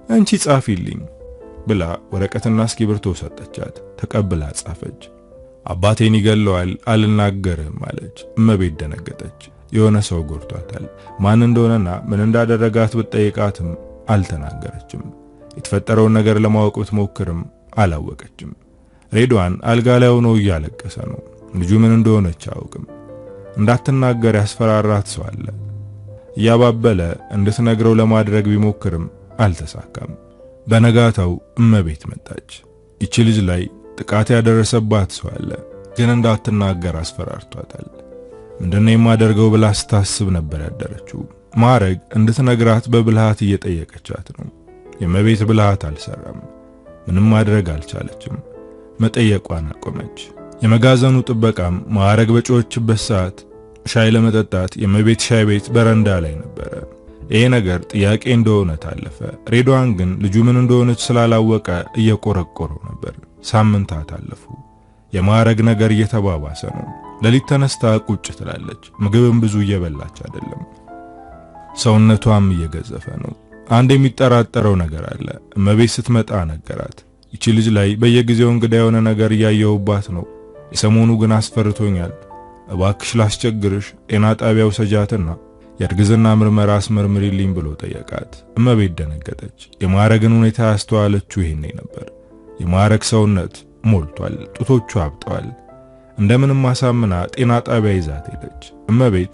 አንቺ ጻፊልኝ ብላ ወረቀትና እስክሪብቶ ሰጠቻት። ተቀብላ ጻፈች። አባቴን ይገለዋል አልናገርም አለች። እመቤት ደነገጠች። የሆነ ሰው ጎርቷታል። ማን እንደሆነና ምን እንዳደረጋት ብትጠይቃትም አልተናገረችም። የተፈጠረውን ነገር ለማወቅ ብትሞክርም አላወቀችም። ሬድዋን አልጋ ላይ ሆኖ እያለቀሰ ነው። ልጁ ምን እንደሆነች አያውቅም። እንዳትናገር ያስፈራራት ሰው አለ። እያባበለ እንድትነግረው ለማድረግ ቢሞክርም አልተሳካም። በነጋታው እመቤት መጣች። ይቺ ልጅ ላይ ጥቃት ያደረሰባት ሰው አለ፣ ግን እንዳትናገር አስፈራርቷታል። ምንድነው የማደርገው ብላ ስታስብ ነበር ያደረችው። ማዕረግ እንድትነግራት በብልሃት እየጠየቀቻት ነው። የእመቤት ብልሃት አልሰራም። ምንም ማድረግ አልቻለችም። መጠየቋን አቆመች። የመጋዘኑ ጥበቃም ማዕረግ በጮችበት ሰዓት ሻይ ለመጠጣት የእመቤት ሻይ ቤት በረንዳ ላይ ነበረ። ይሄ ነገር ጥያቄ እንደሆነ ታለፈ። ሬድዋን ግን ልጁ ምን እንደሆነች ስላላወቀ እየቆረቆረው ነበር። ሳምንታት አለፉ። የማዕረግ ነገር እየተባባሰ ነው። ሌሊት ተነስታ ቁጭ ትላለች። ምግብም ብዙ እየበላች አይደለም። ሰውነቷም እየገዘፈ ነው። አንድ የሚጠራጠረው ነገር አለ። እመቤት ስትመጣ ነገራት። ይቺ ልጅ ላይ በየጊዜው እንግዳ የሆነ ነገር እያየሁባት ነው። የሰሞኑ ግን አስፈርቶኛል። እባክሽ ላስቸግርሽ፣ ጤና ጣቢያው ሰጃትና የእርግዝና ምርመራ አስመርምሪልኝ ብሎ ጠየቃት። እመቤት ደነገጠች። የማዕረግን ሁኔታ ያስተዋለችው ይሄኔ ነበር። የማዕረግ ሰውነት ሞልቷል፣ ጡቶቹ አብጠዋል። እንደምንም አሳምና ጤና ጣቢያ ይዛት ሄደች። እመቤት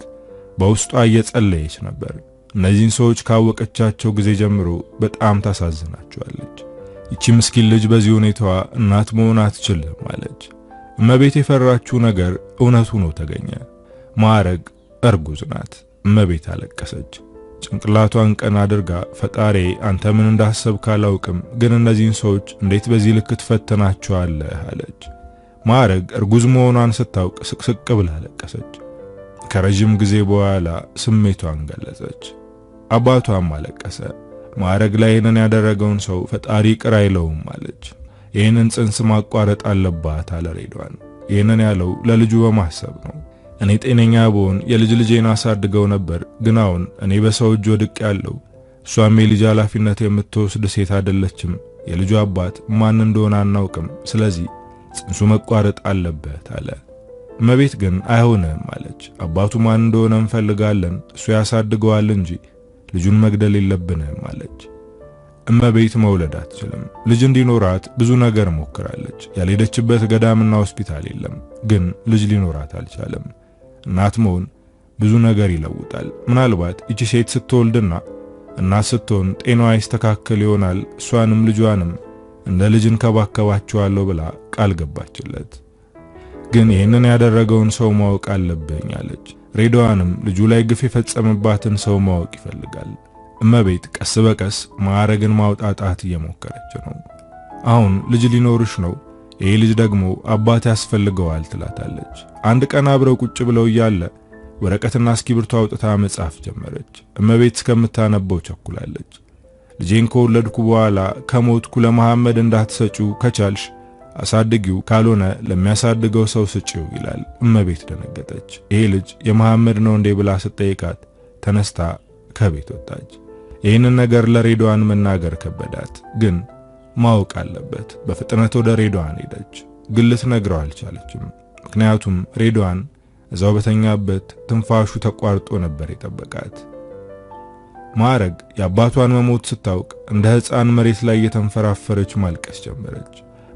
በውስጧ እየጸለየች ነበር። እነዚህን ሰዎች ካወቀቻቸው ጊዜ ጀምሮ በጣም ታሳዝናቸዋለች። ይቺ ምስኪን ልጅ በዚህ ሁኔታዋ እናት መሆን አትችልም አለች። እመቤት የፈራችው ነገር እውነቱ ነው ተገኘ። ማዕረግ እርጉዝ ናት። እመቤት አለቀሰች። ጭንቅላቷን ቀና አድርጋ ፈጣሪ አንተ ምን እንዳሰብክ አላውቅም፣ ግን እነዚህን ሰዎች እንዴት በዚህ ልክ ትፈተናቸዋለህ አለች። ማዕረግ እርጉዝ መሆኗን ስታውቅ ስቅስቅ ብላ አለቀሰች። ከረጅም ጊዜ በኋላ ስሜቷን ገለጸች። አባቷም አለቀሰ። ማዕረግ ላይ ይህንን ያደረገውን ሰው ፈጣሪ ቅር አይለውም አለች። ይህንን ጽንስ ማቋረጥ አለባት አለ ሬድዋን። ይህንን ያለው ለልጁ በማሰብ ነው። እኔ ጤነኛ ብሆን የልጅ ልጄን አሳድገው ነበር፣ ግን አሁን እኔ በሰው እጅ ወድቅ ያለው እሷም የልጅ ኃላፊነት የምትወስድ ሴት አይደለችም። የልጁ አባት ማን እንደሆነ አናውቅም። ስለዚህ ጽንሱ መቋረጥ አለበት አለ። እመቤት ግን አይሆንም አለች። አባቱ ማን እንደሆነ እንፈልጋለን፣ እሱ ያሳድገዋል እንጂ ልጁን መግደል የለብንም አለች። እመቤት መውለድ አትችልም። ልጅ እንዲኖራት ብዙ ነገር ሞክራለች። ያልሄደችበት ገዳምና ሆስፒታል የለም፣ ግን ልጅ ሊኖራት አልቻለም። እናት መሆን ብዙ ነገር ይለውጣል። ምናልባት እቺ ሴት ስትወልድና እናት ስትሆን ጤናዋ ይስተካከል ይሆናል። እሷንም ልጇንም እንደ ልጅ እንከባከባቸዋለሁ ብላ ቃል ገባችለት። ግን ይህንን ያደረገውን ሰው ማወቅ አለብኝ አለች። ሬድዋንም ልጁ ላይ ግፍ የፈጸመባትን ሰው ማወቅ ይፈልጋል። እመቤት ቀስ በቀስ ማዕረግን ማውጣጣት እየሞከረች ነው። አሁን ልጅ ሊኖርሽ ነው፣ ይሄ ልጅ ደግሞ አባት ያስፈልገዋል ትላታለች። አንድ ቀን አብረው ቁጭ ብለው እያለ ወረቀትና እስክሪብቶ አውጥታ መጻፍ ጀመረች። እመቤት እስከምታነበው ቸኩላለች። ልጄን ከወለድኩ በኋላ ከሞትኩ ለመሐመድ እንዳትሰጪው፣ ከቻልሽ አሳድጊው፣ ካልሆነ ለሚያሳድገው ሰው ስጪው ይላል። እመቤት ደነገጠች። ይሄ ልጅ የመሐመድ ነው እንዴ ብላ ስትጠይቃት ተነስታ ከቤት ወጣች። ይህንን ነገር ለሬድዋን መናገር ከበዳት፣ ግን ማወቅ አለበት። በፍጥነት ወደ ሬድዋን ሄደች፣ ግን ልትነግረው አልቻለችም። ምክንያቱም ሬድዋን እዛው በተኛበት ትንፋሹ ተቋርጦ ነበር የጠበቃት። ማዕረግ የአባቷን መሞት ስታውቅ እንደ ሕፃን መሬት ላይ እየተንፈራፈረች ማልቀስ ጀመረች።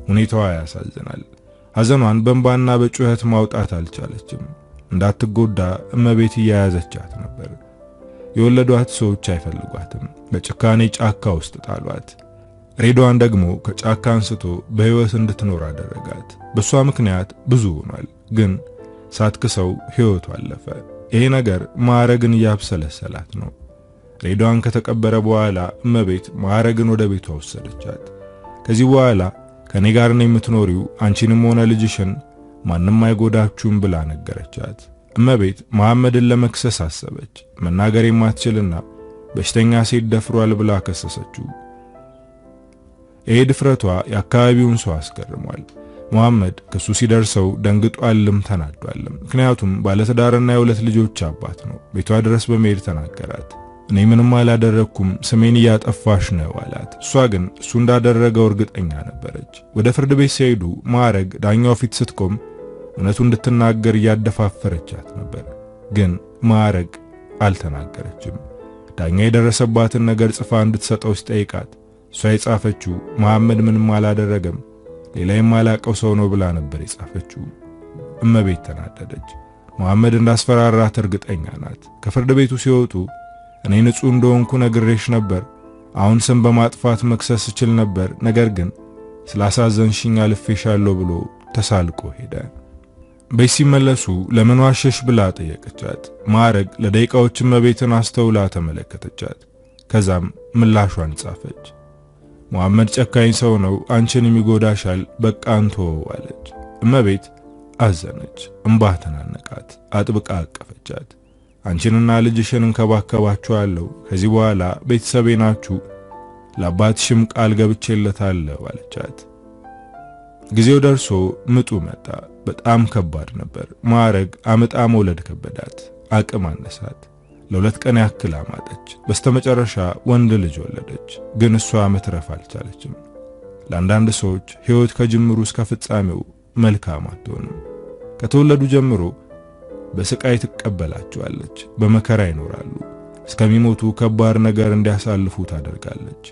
ሁኔታዋ ያሳዝናል። ሐዘኗን በእንባና በጩኸት ማውጣት አልቻለችም። እንዳትጎዳ እመቤት እያያዘቻት ነበር። የወለዷት ሰዎች አይፈልጓትም። በጭካኔ ጫካ ውስጥ ጣሏት። ሬድዋን ደግሞ ከጫካ አንስቶ በሕይወት እንድትኖር አደረጋት። በሷ ምክንያት ብዙ ሆኗል፣ ግን ሳትክሰው ሕይወቱ አለፈ። ይሄ ነገር ማዕረግን እያብሰለሰላት ነው። ሬድዋን ከተቀበረ በኋላ እመቤት ማዕረግን ወደ ቤቷ ወሰደቻት። ከዚህ በኋላ ከኔ ጋር ነው የምትኖሪው፣ አንቺንም ሆነ ልጅሽን ማንም አይጎዳችሁም ብላ ነገረቻት። እመቤት መሐመድን ለመክሰስ አሰበች። መናገር የማትችልና በሽተኛ ሴት ደፍሯል ብላ ከሰሰችው። ይሄ ድፍረቷ የአካባቢውን ሰው አስገርሟል። መሐመድ ክሱ ሲደርሰው ደንግጧልም ተናዷልም። ምክንያቱም ባለትዳርና የሁለት ልጆች አባት ነው። ቤቷ ድረስ በመሄድ ተናገራት። እኔ ምንም አላደረኩም፣ ስሜን እያጠፋሽ ነው አላት። እሷ ግን እሱ እንዳደረገው እርግጠኛ ነበረች። ወደ ፍርድ ቤት ሲሄዱ ማዕረግ ዳኛው ፊት ስትቆም እውነቱ እንድትናገር እያደፋፈረቻት ነበር። ግን ማዕረግ አልተናገረችም። ዳኛ የደረሰባትን ነገር ጽፋ እንድትሰጠው ሲጠይቃት እሷ የጻፈችው መሐመድ ምንም አላደረገም፣ ሌላ የማላቀው ሰው ነው ብላ ነበር የጻፈችው። እመቤት ተናደደች። መሐመድ እንዳስፈራራት እርግጠኛ ናት። ከፍርድ ቤቱ ሲወጡ እኔ ንጹህ እንደሆንኩ ነግሬሽ ነበር፣ አሁን ስም በማጥፋት መክሰስ እችል ነበር፣ ነገር ግን ስላሳዘንሽኝ አልፌሻለሁ ብሎ ተሳልቆ ሄደ። ቤት ሲመለሱ ለምን ዋሸሽ ብላ ጠየቀቻት። ማዕረግ ለደቂቃዎች እመቤትን አስተውላ ተመለከተቻት። ከዛም ምላሿን ጻፈች። መሐመድ ጨካኝ ሰው ነው፣ አንቺንም ይጎዳሻል፣ በቃ አንተወው አለች። እመቤት አዘነች፣ እንባ ተናነቃት፣ አጥብቃ አቀፈቻት። አንቺንና ልጅሽን እንከባከባችኋለሁ፣ ከዚህ በኋላ ቤተሰቤ ናችሁ፣ ለአባትሽም ቃል ገብቼለታለሁ አለቻት። ጊዜው ደርሶ ምጡ መጣ። በጣም ከባድ ነበር። ማዕረግ አመጣ መውለድ ከበዳት፣ አቅም አነሳት። ለሁለት ቀን ያክል አማጠች። በስተመጨረሻ ወንድ ልጅ ወለደች። ግን እሷ መትረፍ አልቻለችም። ለአንዳንድ ሰዎች ሕይወት ከጅምሩ እስከ ፍጻሜው መልካም አትሆንም። ከተወለዱ ጀምሮ በስቃይ ትቀበላቸዋለች፣ በመከራ ይኖራሉ። እስከሚሞቱ ከባድ ነገር እንዲያሳልፉ ታደርጋለች።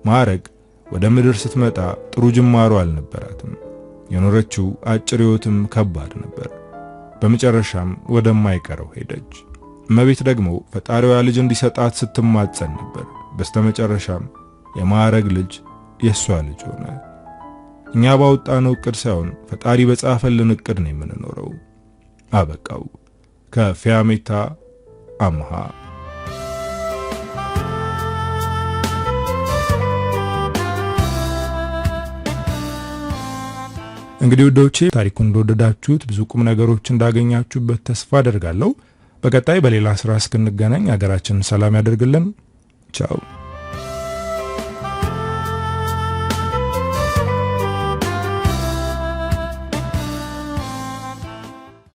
ማዕረግ ወደ ምድር ስትመጣ ጥሩ ጅማሮ አልነበራትም። የኖረችው አጭር ሕይወትም ከባድ ነበር። በመጨረሻም ወደማይቀረው ሄደች። እመቤት ደግሞ ፈጣሪዋ ልጅ እንዲሰጣት ስትማጸን ነበር። በስተመጨረሻም የማዕረግ ልጅ የሷ ልጅ ሆነ። እኛ ባወጣነው እቅድ ሳይሆን ፈጣሪ በጻፈልን እቅድ ነው የምንኖረው። አበቃው። ከፊያሜታ አምሃ። እንግዲህ ወዶቼ ታሪኩን እንደወደዳችሁት ብዙ ቁም ነገሮች እንዳገኛችሁበት ተስፋ አደርጋለሁ። በቀጣይ በሌላ ስራ እስክንገናኝ ሀገራችንን ሰላም ያደርግልን። ቻው።